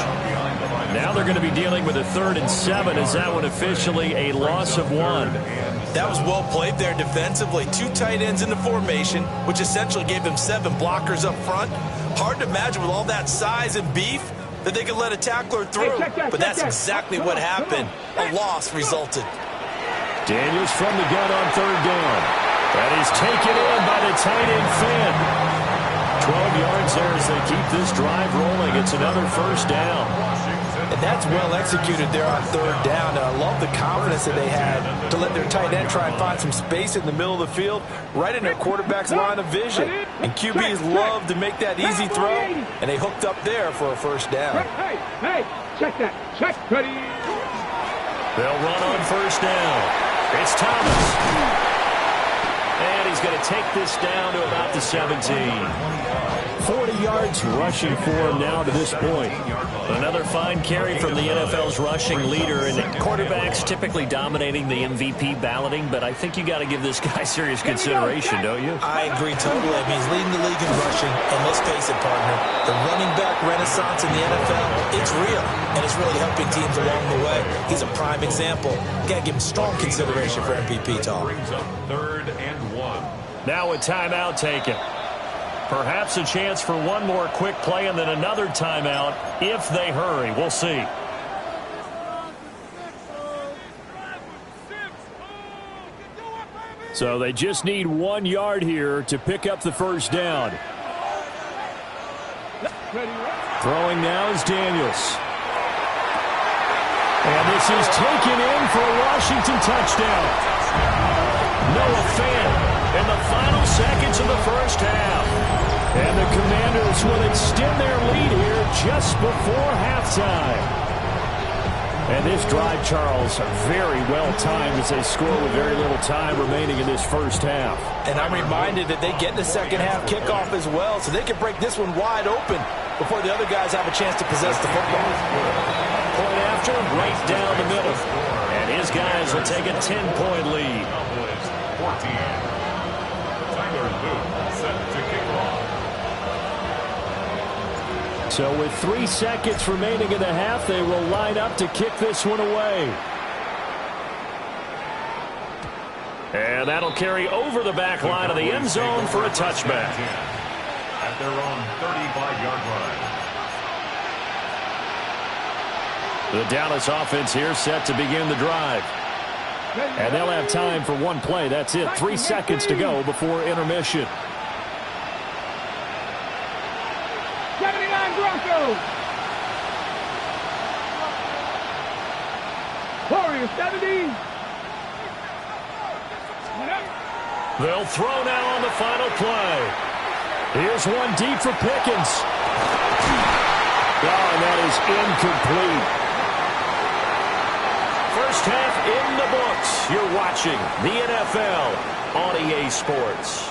Now they're going to be dealing with a 3rd and 7. Is that one officially a loss of 1? That was well played there defensively. 2 tight ends in the formation, which essentially gave them 7 blockers up front. Hard to imagine with all that size and beef that they could let a tackler through. But that's exactly what happened. A loss resulted. Daniels from the gun on third down. That is taken in by the tight end Fant. 12 yards there as they keep this drive rolling. It's another first down. And that's well executed there on third down. And I love the confidence that they had to let their tight end try and find some space in the middle of the field, right in their quarterback's line of vision. And QBs love to make that easy throw, and they hooked up there for a first down. Hey, check that. Check, ready. They'll run on first down. It's Thomas. And he's going to take this down to about the 17. 40 yards rushing for him now to this point. Another fine carry from the NFL's rushing leader, and quarterbacks typically dominating the MVP balloting, but I think you got to give this guy serious consideration, don't you? I agree totally. I mean, he's leading the league in rushing, and let's face it, partner, the running back renaissance in the NFL, it's real, and it's really helping teams along the way. He's a prime example. Got to give him strong consideration for MVP talk. 3rd and 1. Now a timeout taken. Perhaps a chance for one more quick play and then another timeout if they hurry. We'll see. So they just need 1 yard here to pick up the first down. Throwing now is Daniels. And this is taken in for a Washington touchdown. Noah Fant in the final seconds of the first half. And the Commanders will extend their lead here just before halftime. And this drive, Charles, very well timed as they score with very little time remaining in this first half. And I'm reminded that they get the second half kickoff as well, so they can break this one wide open before the other guys have a chance to possess the football. Point after, right down the middle. And his guys will take a 10-point lead. 14. Tyler Luke set to kick off. So with 3 seconds remaining in the half, they will line up to kick this one away. And that'll carry over the back line of the end zone for a touchback. At their own 35-yard line. The Dallas offense here set to begin the drive. And they'll have time for one play. That's it. 3 seconds to go before intermission. 79 Broncos. Warriors 70. They'll throw now on the final play. Here's one deep for Pickens. Oh, and that is incomplete. First half in the books. You're watching the NFL on EA Sports.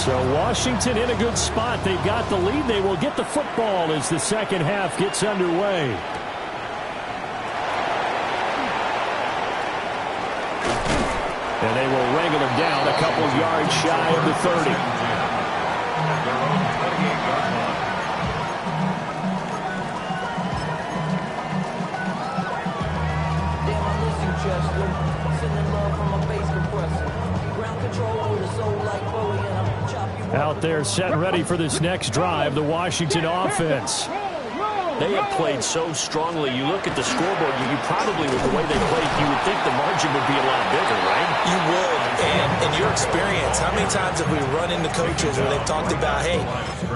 So Washington in a good spot. They've got the lead. They will get the football as the second half gets underway. And they will wrangle him down a couple of yards shy of the 30. Damn, I miss you, Chester. Sending love from a bass compressor. Ground control with a soul like Bowie, and I'm chop you Out there set and ready for this next drive, the Washington offense. They have played so strongly. You look at the scoreboard, you probably, with the way they played, you would think the margin would be a lot bigger, right? You would. And in your experience, how many times have we run into coaches where they've talked about, hey,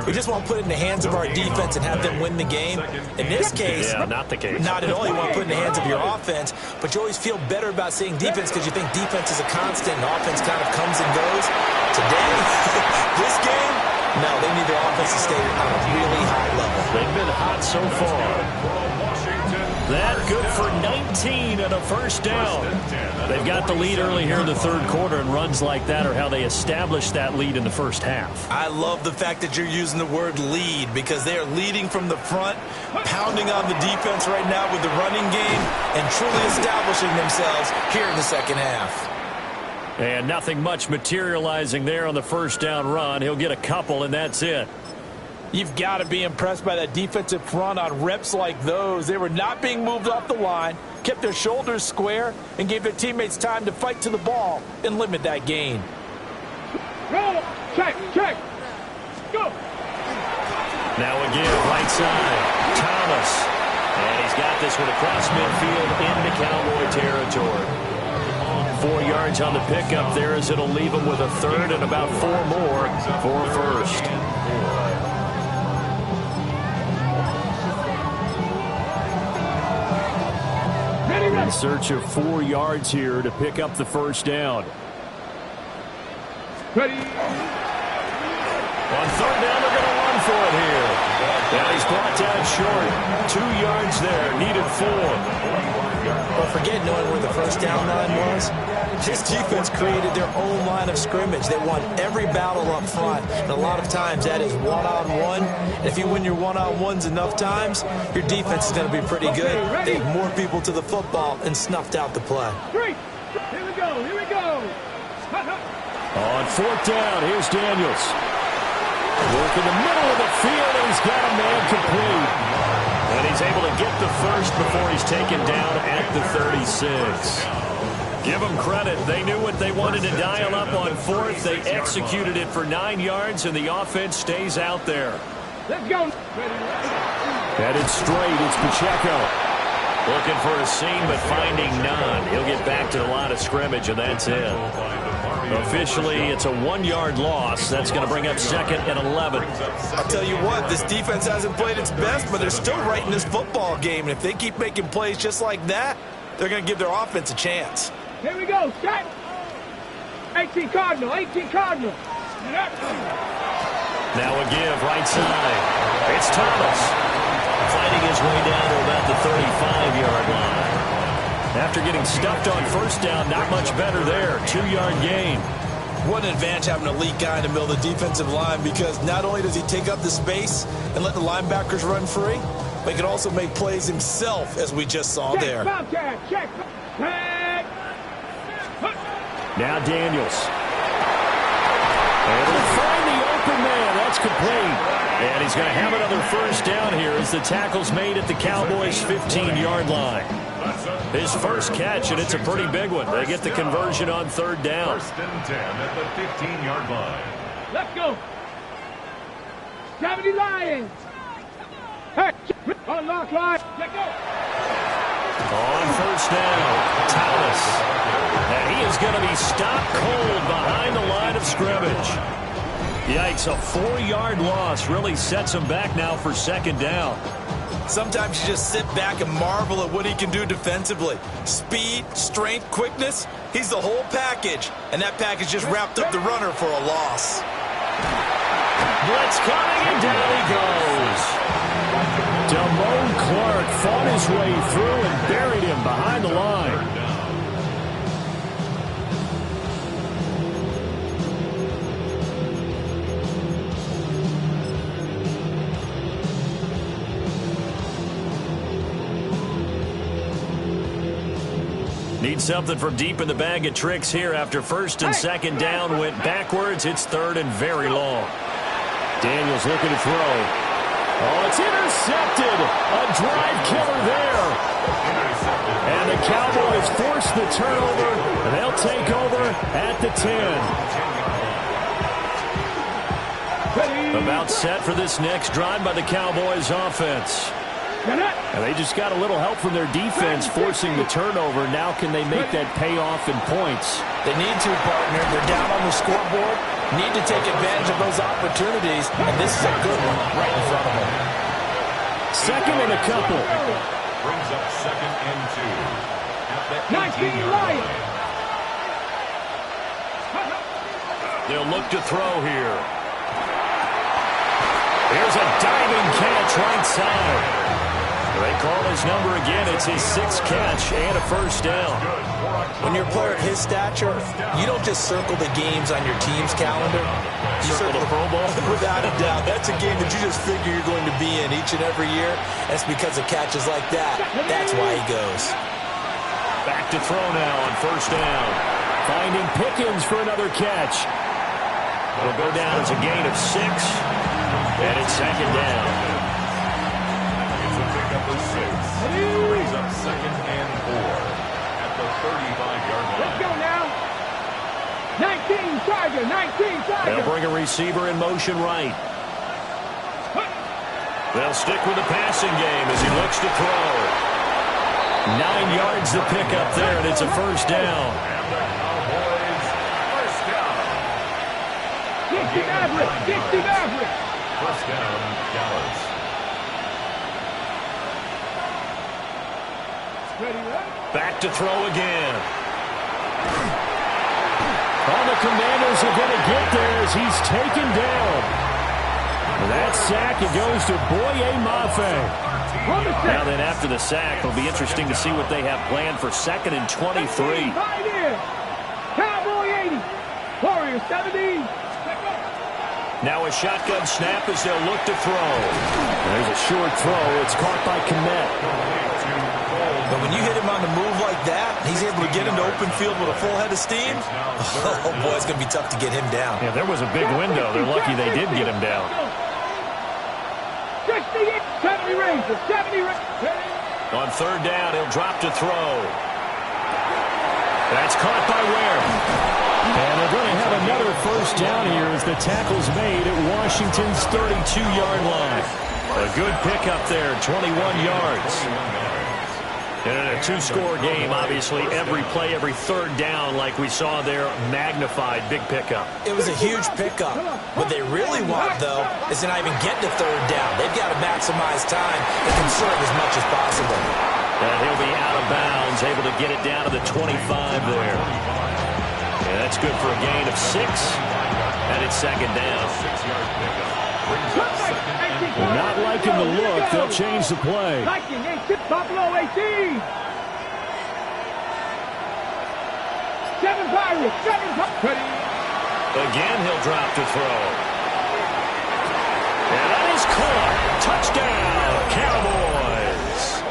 we just want to put it in the hands of our defense and have them win the game? In this case, yeah, not the case. Not at all. You want to put it in the hands of your offense, but you always feel better about saying defense because you think defense is a constant and offense kind of comes and goes. Today, this game, no, they need their offense to stay on a really high level. They've been hot so far. That good for 19 and a first down. They've got the lead early here in the third quarter, and runs like that are how they established that lead in the first half. I love the fact that you're using the word lead because they are leading from the front, pounding on the defense right now with the running game, and truly establishing themselves here in the second half. And nothing much materializing there on the first down run. He'll get a couple, and that's it. You've got to be impressed by that defensive front on reps like those. They were not being moved off the line, kept their shoulders square, and gave their teammates time to fight to the ball and limit that gain. Roll, check, go. Now again, right side, Thomas. And he's got this one across midfield into Cowboy territory. 4 yards on the pickup there as it'll leave him with a third and about 4 more for a first. In search of 4 yards here to pick up the first down. Ready. On third down, they're going to run for it here. And he's brought down short. 2 yards there, needed 4. But forget knowing where the first down line was. This defense created their own line of scrimmage. They won every battle up front, and a lot of times that is one-on-one. And if you win your one-on-ones enough times, your defense is going to be pretty good. They have more people to the football and snuffed out the play. Here we go. On fourth down, here's Daniels. Work in the middle of the field, and he's got a man complete. And he's able to get the first before he's taken down at the 36. Give them credit. They knew what they wanted to dial up on fourth. They executed it for 9 yards, and the offense stays out there. Let's go. Headed straight, it's Pacheco. Looking for a seam, but finding none. He'll get back to the line of scrimmage, and that's it. Officially, it's a 1 yard loss. That's going to bring up 2nd and 11. I'll tell you what, this defense hasn't played its best, but they're still right in this football game. And if they keep making plays just like that, they're going to give their offense a chance. Here we go, set. 18 Cardinal. Now a give, right side. It's Thomas. Fighting his way down to about the 35-yard line. After getting stuffed on first down, not much better there. 2-yard gain. What an advantage having an elite guy in the middle of the defensive line, because not only does he take up the space and let the linebackers run free, but he can also make plays himself, as we just saw there. Now Daniels. Able to find the open man. That's complete. And he's going to have another first down here as the tackle's made at the Cowboys' 15-yard line. His first catch, and it's a pretty big one. They get the conversion on third down. 1st and 10 at the 15-yard line. Let's go. 70 Lions. Hey, unlock line. Let's go. On first down, Thomas. And he is going to be stopped cold behind the line of scrimmage. Yikes, a 4-yard loss really sets him back now for 2nd down. Sometimes you just sit back and marvel at what he can do defensively. Speed, strength, quickness, he's the whole package. And that package just wrapped up the runner for a loss. Blitz coming, and down he goes. Damone Clark fought his way through and buried him behind the line. Need something from deep in the bag of tricks here after first and second down went backwards. It's third and very long. Daniels looking to throw. Oh, it's intercepted. A drive killer there. And the Cowboys force the turnover. And they'll take over at the 10. About set for this next drive by the Cowboys offense. And they just got a little help from their defense forcing the turnover. Now can they make that pay off in points? They need to, partner. They're down on the scoreboard. Need to take advantage of those opportunities. And this is a good one right in front of them. Second and a couple. Brings up second and 2. At the 19 Lions. They'll look to throw here. Here's a diving catch right side. They call his number again. It's his 6th catch and a first down. When you're a player of his stature, you don't just circle the games on your team's calendar. You circle the Pro Bowl. Without a doubt. That's a game that you just figure you're going to be in each and every year. That's because of catches like that. That's why he goes. Back to throw now on first down. Finding Pickens for another catch. It'll go down as a gain of 6. And it's second down. Number 6 brings up second and 4 at the 35-yard line. Let's go now. 19 Tiger, 19 Tiger. They'll bring a receiver in motion right. They'll stick with the passing game as he looks to throw. 9 yards to pick up there, and it's a first down. And the Cowboys first down. 60 average, 60 average. First down, Dallas. Back to throw again. Oh, the Commanders are going to get there as he's taken down. That sack, it goes to Boye Mafe. Now then, after the sack, it'll be interesting to see what they have planned for second and 23. Cowboy 80, Warriors 70. Now a shotgun snap as they'll look to throw. There's a short throw. It's caught by Kmet. But when you hit him on the move like that, he's able to get into open field with a full head of steam. Oh, boy, it's going to be tough to get him down. Yeah, there was a big window. They're lucky they did get him down. 70 Rangers, 70 Rangers. On third down, he'll drop to throw. That's caught by Ware. And they're going to have another first down here as the tackle's made at Washington's 32-yard line. A good pickup there, 21 yards. And in a two-score game, obviously, every play, every third down, like we saw there, magnified, big pickup. It was a huge pickup. What they really want, though, is to not even get to third down. They've got to maximize time and conserve as much as possible. And he'll be out of bounds, able to get it down to the 25 there. And that's good for a gain of 6. And it's second down. Not liking the look. They'll change the play. Buffalo 18. 7 Pirates. 7 Pirates. Again, he'll drop to throw. And that is caught. Touchdown, Cowboys.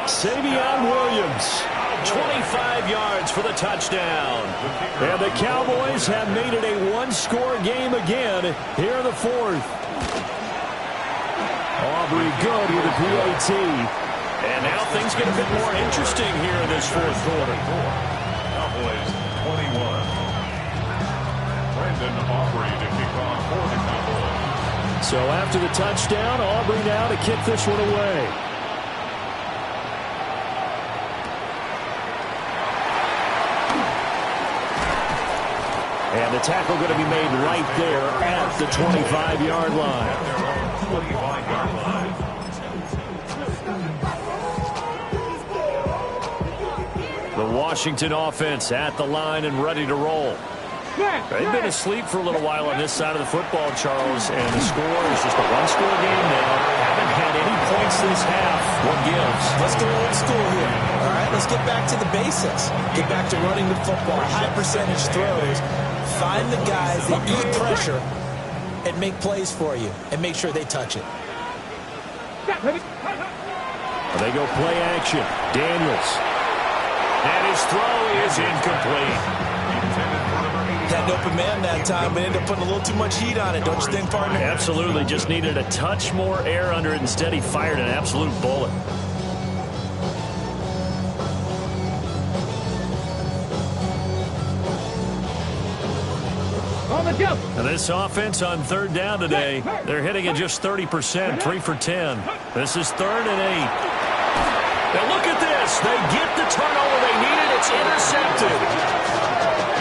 Savion Williams. 25 yards for the touchdown. And the Cowboys have made it a one-score game again here in the fourth. Aubrey good with a PAT. And now things get a bit more interesting here in this fourth quarter. Cowboys 21. Brandon Aubrey to kick off for the Cowboys. So after the touchdown, Aubrey now to kick this one away. And the tackle going to be made right there at the 25-yard line. Washington offense at the line and ready to roll. They've been asleep for a little while on this side of the football, Charles, and the score is just a one-score game now. Haven't had any points this half. What gives? Let's go old school here. All right, let's get back to the basics. Get back to running the football, high percentage throws. Find the guys that eat pressure and make plays for you and make sure they touch it. They go play action. Daniels. And his throw is incomplete. Had an open man that time, but ended up putting a little too much heat on it, don't you think, partner? Absolutely. Just needed a touch more air under it. Instead, he fired an absolute bullet. And this offense on third down today, they're hitting at just 30%, 3 for 10. This is 3rd and 8. Now look at this. They get the turnover they needed. It's intercepted.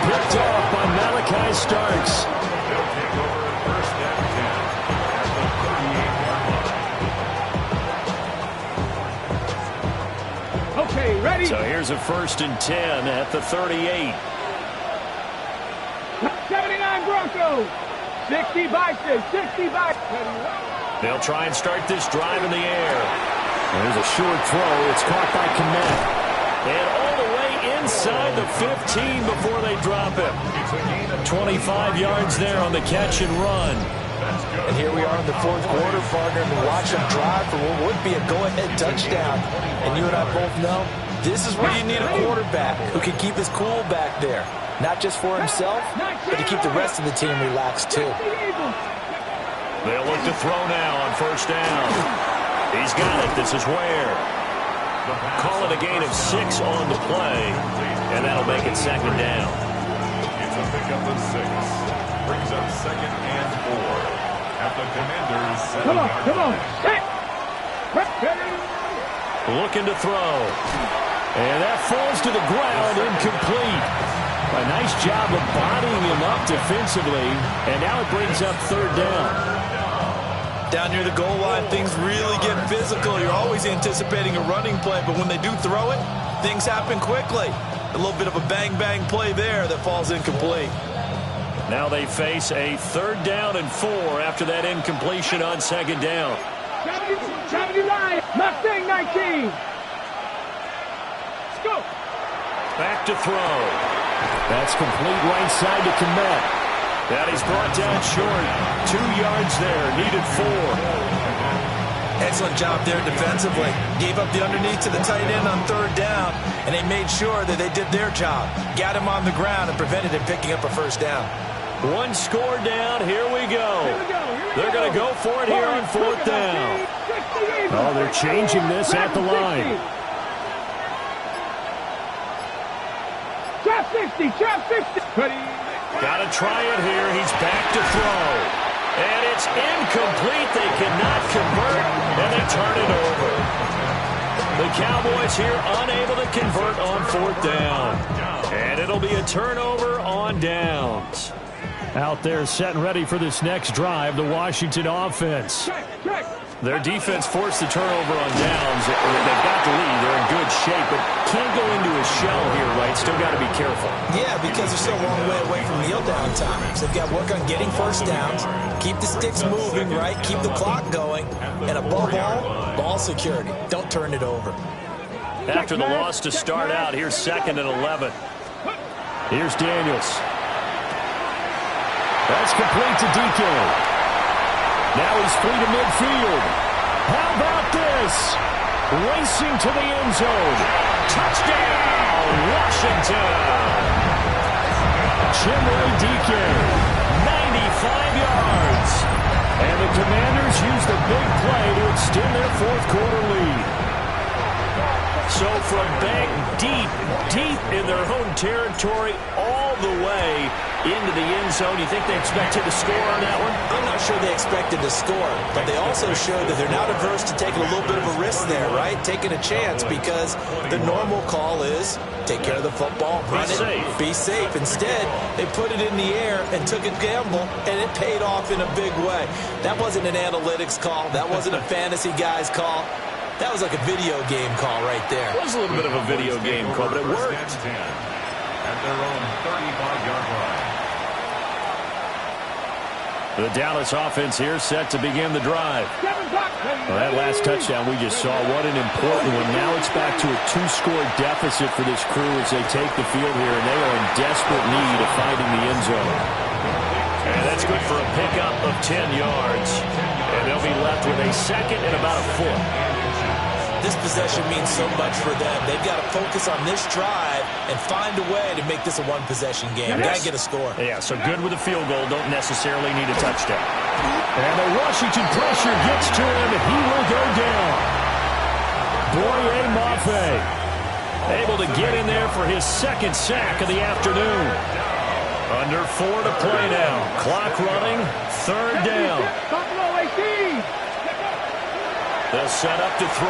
Picked off by Malachi Starks. They'll take over first down 10 at the 38-yard line. Okay, ready? So here's a 1st and 10 at the 38. 79 Broncos. 60 Bison. 60 Bison. They'll try and start this drive in the air. There's a short throw. It's caught by Kmet. And all the way inside the 15 before they drop him. 25 yards there on the catch and run. And here we are in the 4th quarter, partner, and watch them drive for what would be a go-ahead touchdown. And you and I both know this is where you need a quarterback who can keep his cool back there. Not just for himself, but to keep the rest of the team relaxed, too. They'll look to throw now on 1st down. He's got it. This is Ware. Call it a gain of 6 on the play, and that'll make it 2nd down. It's a pickup of 6. Brings up 2nd and 4. At the Commanders' 7-yard line. Looking to throw. And that falls to the ground, incomplete. A nice job of bodying him up defensively, and now it brings up 3rd down. Down near the goal line, things really get physical. You're always anticipating a running play, but when they do throw it, things happen quickly. A little bit of a bang-bang play there that falls incomplete. Now they face a 3rd down and 4 after that incompletion on 2nd down. 79, Mustang 19. Let's go. Back to throw. That's complete right side to Kmet. That he's brought down short. 2 yards there, needed 4. Excellent job there defensively. Gave up the underneath to the tight end on 3rd down, and they made sure that they did their job. Got him on the ground and prevented him picking up a 1st down. 1 score down. Here we go. They're going to go for it here on 4th down. Oh, they're changing this at the line. Trap 60, trap 60. Got to try it here. He's back to throw. And it's incomplete. They cannot convert, and they turn it over. The Cowboys here unable to convert on 4th down. And it'll be a turnover on downs. Out there set and ready for this next drive, the Washington offense. Their defense forced the turnover on downs. They've got the lead. They're in good shape, but can't go into a shell here, right? Still got to be careful. Yeah, because they're still a long way away from kneel down times. They've got to work on getting 1st downs, keep the sticks moving, right? Keep the clock going, and above all, ball security. Don't turn it over. After the loss to start out, here's 2nd and 11. Here's Daniels. That's complete to DK. Now he's free to midfield. How about this? Racing to the end zone. Touchdown, Washington. Chimley DK, 95 yards. And the Commanders use the big play to extend their 4th quarter lead. So from back deep in their home territory, all the way into the end zone, you think they expected to score on that one? I'm not sure they expected to score, but they also showed that they're not averse to taking a little bit of a risk there, right? Taking a chance, because the normal call is take care of the football, run it, be safe. Instead, they put it in the air and took a gamble, and it paid off in a big way. That wasn't an analytics call. That wasn't a fantasy guy's call. That was like a video game call right there. It was a little bit of a video game call, but it worked. At their own 35-yard line. The Dallas offense here set to begin the drive. Well, that last touchdown we just saw, what an important one. Now it's back to a 2-score deficit for this crew as they take the field here, and they are in desperate need of finding the end zone. And that's good for a pickup of 10 yards. And they'll be left with a second and about a foot. This possession means so much for them. They've got to focus on this drive and find a way to make this a one-possession game. Got to get a score. Yeah, so good with a field goal. Don't necessarily need a touchdown. And the Washington pressure gets to him, and he will go down. Wade1da able to get in there for his second sack of the afternoon. Under 4 to play now. Clock running, third down. They'll set up to throw.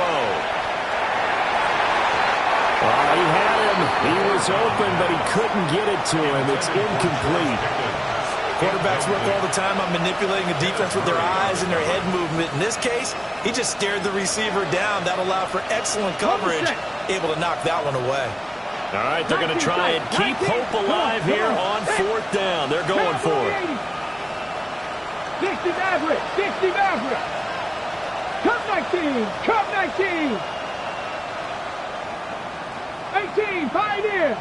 Oh, he had him. He was open, but he couldn't get it to him. It's incomplete. Quarterbacks work all the time on manipulating the defense with their eyes and their head movement. In this case, he just stared the receiver down. That allowed for excellent coverage, able to knock that one away. All right, they're going to try and keep hope alive here on fourth down. They're going for it. 60 Maverick, 60 Maverick. Cup 19, Cup 19. 18, Pioneer.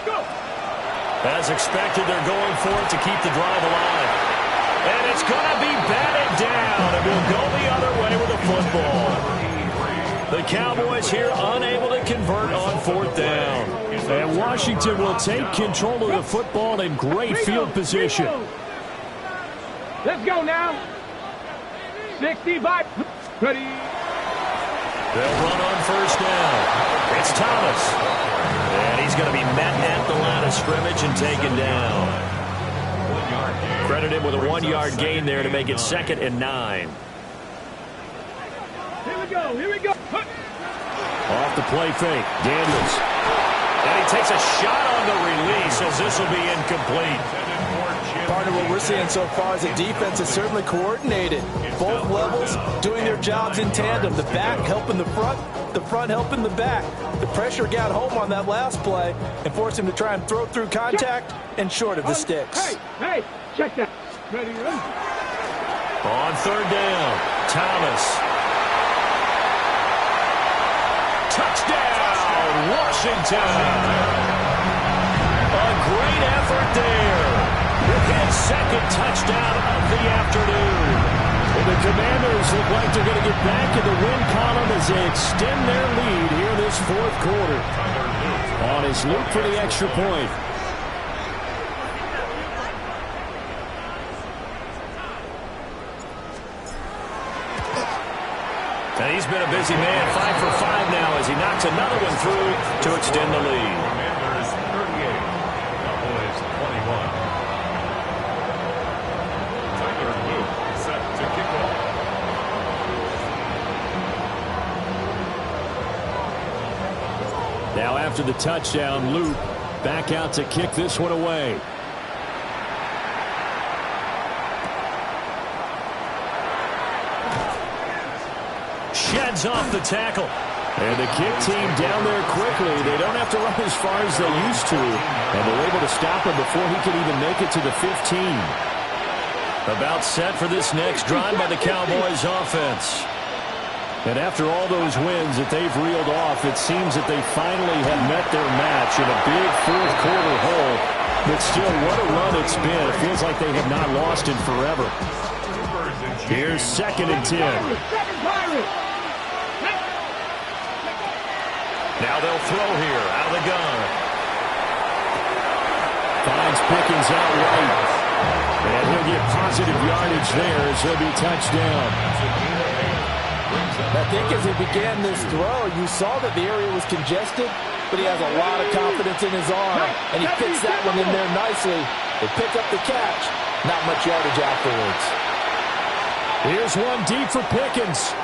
Go. As expected, they're going for it to keep the drive alive. And it's going to be batted down, and we'll go the other way with the football. The Cowboys here unable to convert on fourth down. And Washington will take control of the football in great field position. Let's go now. 65. Ready. They'll run on first down. It's Thomas. And he's going to be met at the line of scrimmage and taken down. Credited with a 1-yard gain there to make it 2nd and 9. Here we go, here we go. Off the play fake, Daniels. And he takes a shot on the release as this will be incomplete. Partner, what we're seeing so far is the defense is certainly coordinated. Both levels doing their jobs in tandem. The back helping the front helping the back. The pressure got home on that last play and forced him to try and throw through contact and short of the sticks. Hey, check that. Ready, ready. On third down, Thomas. Touchdown, Washington. A great effort there. His second touchdown of the afternoon. And the Commanders look like they're going to get back in the win column as they extend their lead here this fourth quarter. On his loop for the extra point. And he's been a busy man, 5 for 5 now as he knocks another one through to extend the lead. Commanders 38, Cowboys 21. Tyler Luke set to kick off. Now after the touchdown, Luke back out to kick this one away. Sheds off the tackle. And the kick team down there quickly. They don't have to run as far as they used to. And they're able to stop him before he could even make it to the 15. About set for this next drive by the Cowboys offense. And after all those wins that they've reeled off, it seems that they finally have met their match in a big fourth quarter hole. But still, what a run it's been. It feels like they have not lost in forever. Here's 2nd and 10. Now they'll throw here out of the gun. Finds Pickens out right. And he'll get positive yardage there as he'll be touchdown. I think as he began this throw, you saw that the area was congested, but he has a lot of confidence in his arm, and he fits that one in there nicely. They pick up the catch, not much yardage afterwards. Here's one deep for Pickens.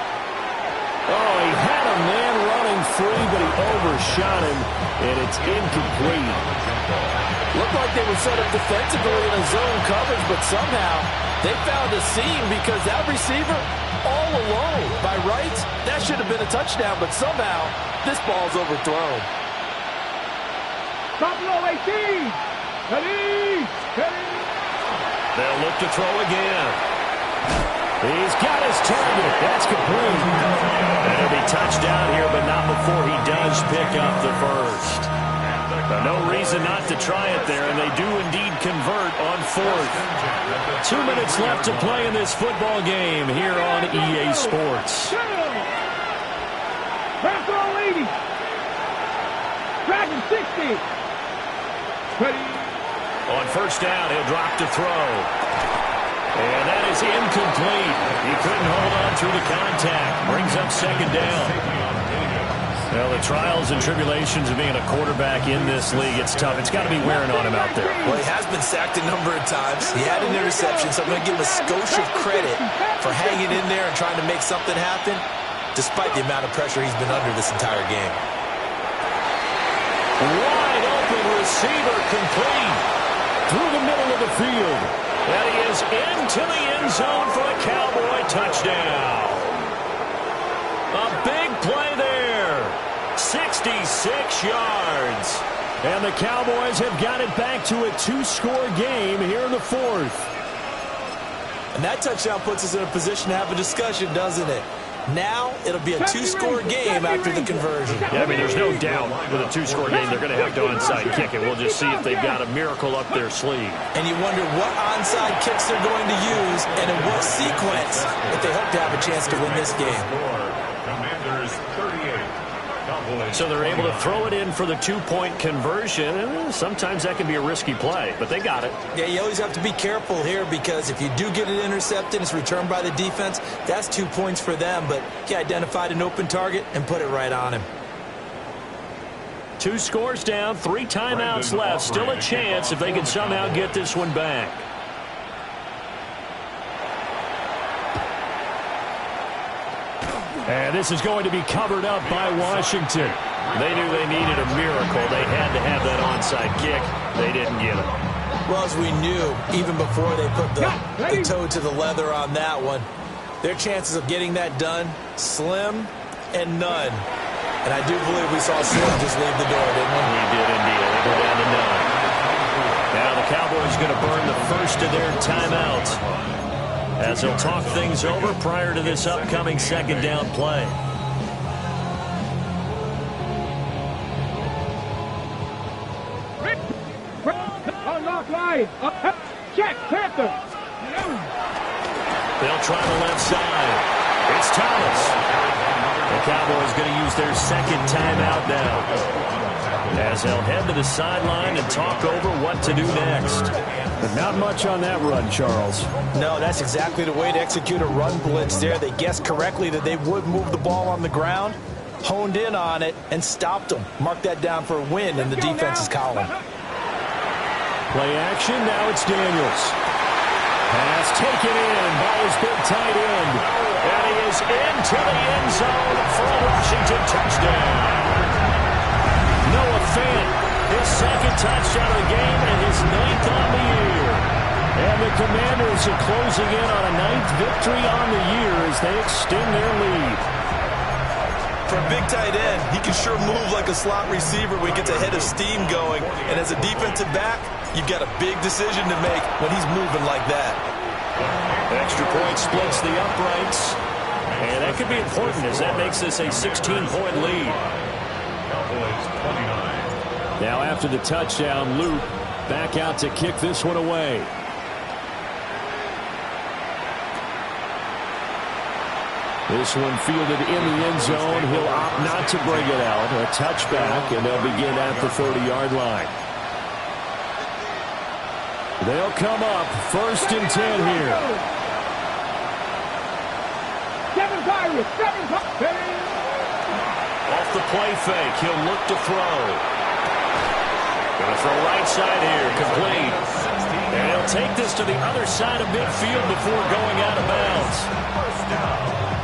Oh, he had a man running free, but he overshot him, and it's incomplete. Looked like they were set up defensively in a zone coverage, but somehow they found a seam because that receiver all alone. By rights, that should have been a touchdown, but somehow this ball's overthrown. Buffalo 18. Ready. They'll look to throw again. He's got his target. That's complete. And it'll be touchdown here, but not before he does pick up the first. No reason not to try it there, and they do indeed convert on fourth. 2 minutes left to play in this football game here on EA Sports. Basketball 80. Dragon 60. Ready. On first down, he'll drop to throw. And that is incomplete. He couldn't hold on through the contact. Brings up second down. Well, the trials and tribulations of being a quarterback in this league, it's tough. It's got to be wearing on him out there. Well, he has been sacked a number of times. He had an interception, so I'm going to give him a skosh of credit for hanging in there and trying to make something happen, despite the amount of pressure he's been under this entire game. Wide open receiver complete through the middle of the field. And he is into the end zone for a Cowboy touchdown. A big play there. 66 yards. And the Cowboys have got it back to a 2-score game here in the fourth. And that touchdown puts us in a position to have a discussion, doesn't it? Now it'll be a 2-score game after the conversion. Yeah, I mean, there's no doubt with a 2-score game they're going to have to onside kick it. We'll just see if they've got a miracle up their sleeve. And you wonder what onside kicks they're going to use and in what sequence if they hope to have a chance to win this game. Commanders 38. So they're able to throw it in for the 2-point conversion. And sometimes that can be a risky play, but they got it. Yeah, you always have to be careful here because if you do get it intercepted, it's returned by the defense, that's 2 points for them. But he identified an open target and put it right on him. 2 scores down, 3 timeouts left. Still a chance if they can somehow get this one back. And this is going to be covered up by Washington. They knew they needed a miracle. They had to have that onside kick. They didn't get it. Well, as we knew, even before they put the toe to the leather on that one, their chances of getting that done, slim and none. And I do believe we saw Slim just leave the door, didn't we? We did indeed. They go down to none. Now the Cowboys going to burn the first of their timeouts, as they'll talk things over prior to this upcoming second down play. Unlock line. Check, Panther. They'll try the left side. It's Thomas. The Cowboys going to use their second timeout now, as they'll head to the sideline and talk over what to do next. But not much on that run, Charles. No, that's exactly the way to execute a run blitz there. They guessed correctly that they would move the ball on the ground, honed in on it, and stopped them. Mark that down for a win in the defense's column. Play action, now it's Daniels. Pass taken in by his big tight end. And he is into the end zone for a Washington touchdown. Noah Fant, his second touchdown of the game and his 9th on the year. And the Commanders are closing in on a 9th victory on the year as they extend their lead. For a big tight end, he can sure move like a slot receiver when he gets a head of steam going. And as a defensive back, you've got a big decision to make when he's moving like that. Extra point splits the uprights. And that could be important as that makes this a 16-point lead. Now after the touchdown, Luke back out to kick this one away. This one fielded in the end zone. He'll opt not to bring it out. A touchback, and they'll begin at the 30-yard line. They'll come up 1st and 10 here. Off the play fake, he'll look to throw. Going to throw right side here, complete. And he'll take this to the other side of midfield before going out of bounds.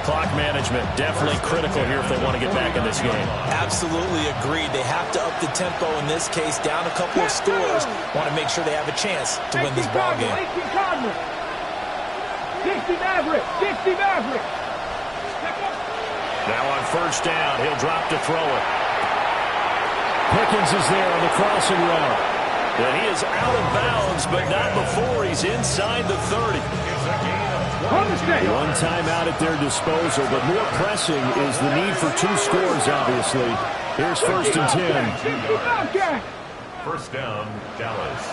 Clock management, definitely critical here if they want to get back in this game. Absolutely agreed. They have to up the tempo in this case, down a couple of scores. Want to make sure they have a chance to win this ball game. 60 Maverick, 60 Maverick. Now on first down, he'll drop to throw it. Pickens is there on the crossing route. And he is out of bounds, but not before he's inside the 30. One timeout at their disposal, but more pressing is the need for 2 scores, obviously. Here's first and 10. First down, Dallas.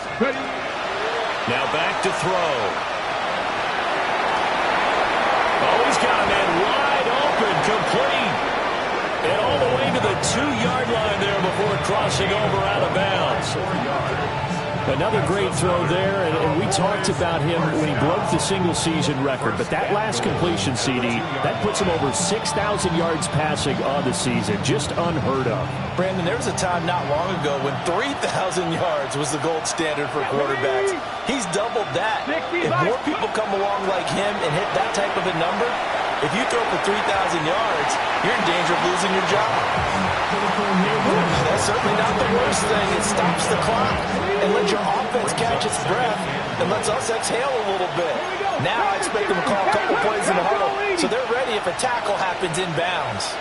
Now back to throw. Oh, he's got a man wide open, complete. And all the way to the 2-yard line there before crossing over out of bounds. Another great throw there, and we talked about him when he broke the single-season record. But that last completion, CD, that puts him over 6,000 yards passing on the season. Just unheard of. Brandon, there was a time not long ago when 3,000 yards was the gold standard for quarterbacks. He's doubled that. If more people come along like him and hit that type of a number, if you throw for 3,000 yards, you're in danger of losing your job. That's certainly not the worst thing. It stops the clock and lets your offense catch its breath and lets us exhale a little bit. Now I expect them to call a couple plays in the huddle so they're ready if a tackle happens inbounds.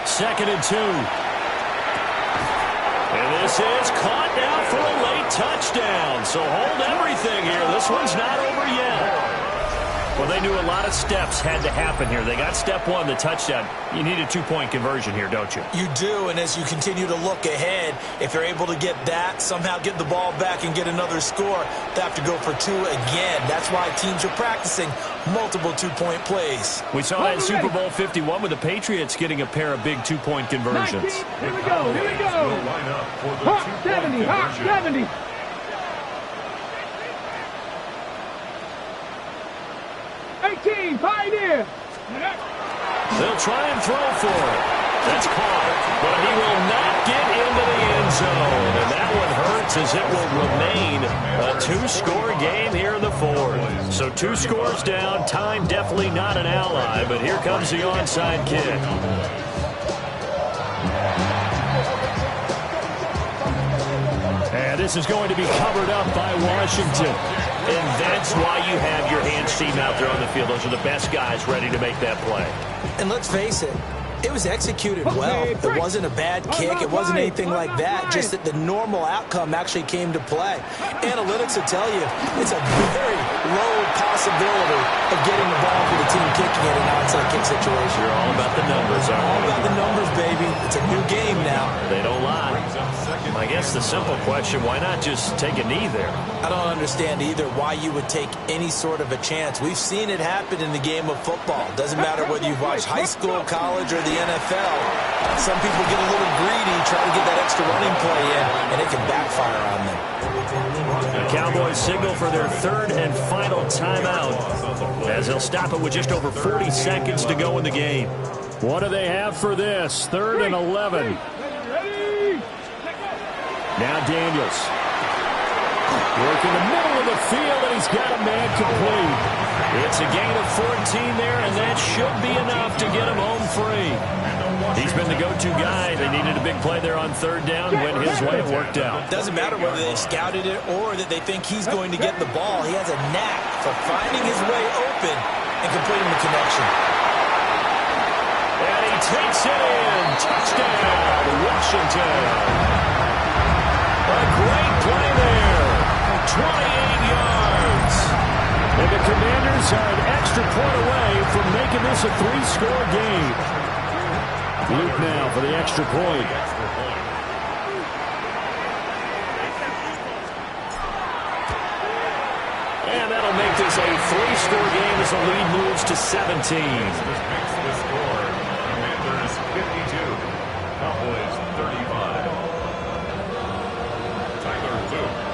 Second and 2. And this is caught now for a late touchdown. So hold everything here. This one's not over yet. Well, they knew a lot of steps had to happen here. They got step 1, the touchdown. You need a 2-point conversion here, don't you? You do, and as you continue to look ahead, if you're able to get that, somehow get the ball back and get another score, they have to go for 2 again. That's why teams are practicing multiple 2-point plays. We saw that in Super Bowl 51 with the Patriots getting a pair of big 2-point conversions. Here we go, here we go. Hawk 70, Hawk 70. Pioneer. They'll try and throw for it. That's caught, but he will not get into the end zone. And that one hurts as it will remain a 2-score game here in the 4th. So 2 scores down, time definitely not an ally, but here comes the onside kick. And this is going to be covered up by Washington. And that's why you have your hands team out there on the field. Those are the best guys ready to make that play. And let's face it, it was executed well. It wasn't a bad kick. It wasn't anything like that. Just that the normal outcome actually came to play. Analytics will tell you it's a very low possibility of getting the ball for the team kicking it in an onside kick situation. You're all about the numbers, aren't you? All about the numbers, baby. It's a new game now. They don't lie. I guess the simple question, why not just take a knee there? I don't understand either why you would take any sort of a chance. We've seen it happen in the game of football. Doesn't matter whether you've watched high school, college, or the NFL. Some people get a little greedy, try to get that extra running play in, and it can backfire on them. The Cowboys signal for their 3rd and final timeout as they'll stop it with just over 40 seconds to go in the game. What do they have for this? 3rd and 11. Now Daniels. Work in the middle of the field, and he's got a man complete. It's a gain of 14 there, and that should be enough to get him home free. He's been the go-to guy. They needed a big play there on 3rd down. Went his way. It worked out. Doesn't matter whether they scouted it or that they think he's going to get the ball. He has a knack for finding his way open and completing the connection. And he takes it in. Touchdown, Washington. A great play there. 28 yards. And the Commanders are an extra point away from making this a 3-score game. Luke now for the extra point. And that'll make this a 3-score game as the lead moves to 17. The score, Commanders 52, Cowboys 35.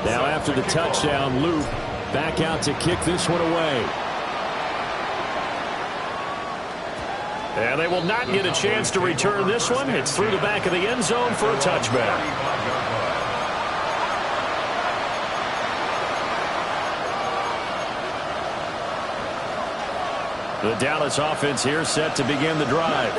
Now after the touchdown, Luke back out to kick this one away. And they will not get a chance to return this one. It's through the back of the end zone for a touchback. The Dallas offense here set to begin the drive.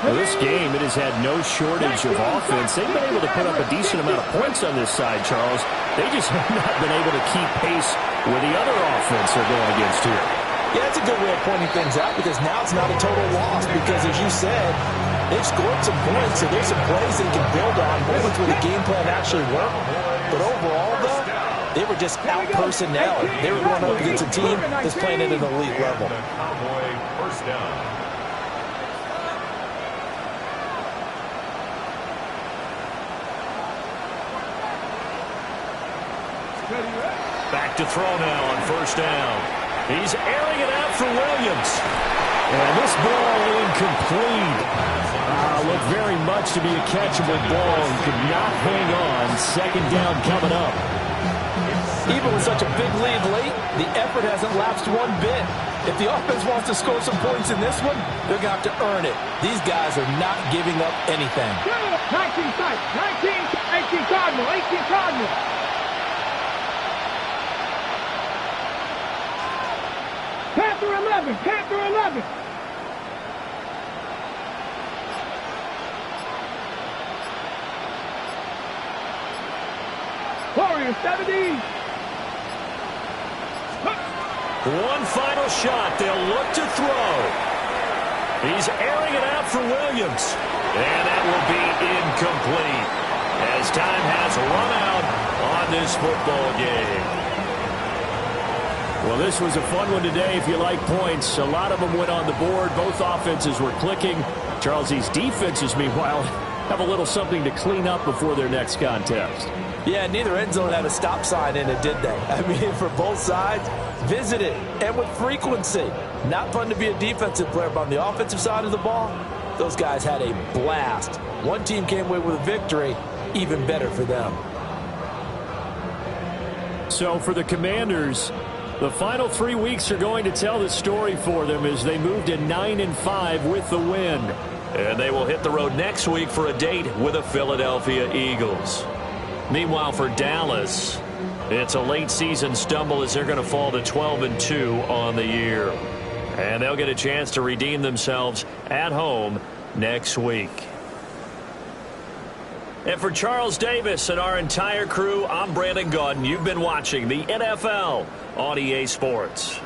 Well, this game, it has had no shortage of offense. They've been able to put up a decent amount of points on this side, Charles. They just have not been able to keep pace with the other offense they're going against here. Yeah, that's a good way of pointing things out because now it's not a total loss because, as you said, they've scored some points, so there's some plays they can build on, moments where the game plan actually worked. But overall, though, they were just out-personnel. They were going up against a team that's playing at an elite level. Cowboy first down. Back to throw now on first down. He's airing it out for Williams. And this ball incomplete. Looked very much to be a catchable ball and could not hang on. Second down coming up. Even with such a big lead late, the effort hasn't lapsed one bit. If the offense wants to score some points in this one, they're going to have to earn it. These guys are not giving up anything. 19 sight, 19, 18 Cardinal, 18 Cardinal. Panther 11, Panther 11. Warriors 70. One final shot. They'll look to throw. He's airing it out for Williams. And that will be incomplete as time has run out on this football game. Well, this was a fun one today if you like points. A lot of them went on the board. Both offenses were clicking. Charles, these defenses, meanwhile, have a little something to clean up before their next contest. Yeah, neither end zone had a stop sign in it, did they? I mean, for both sides, visit it, and with frequency. Not fun to be a defensive player, but on the offensive side of the ball, those guys had a blast. One team came away with a victory, even better for them. So for the Commanders, the final 3 weeks are going to tell the story for them as they move to 9-5 with the win. And they will hit the road next week for a date with the Philadelphia Eagles. Meanwhile, for Dallas, it's a late season stumble as they're going to fall to 12-2 on the year. And they'll get a chance to redeem themselves at home next week. And for Charles Davis and our entire crew, I'm Brandon Gaudin. You've been watching the NFL on EA Sports.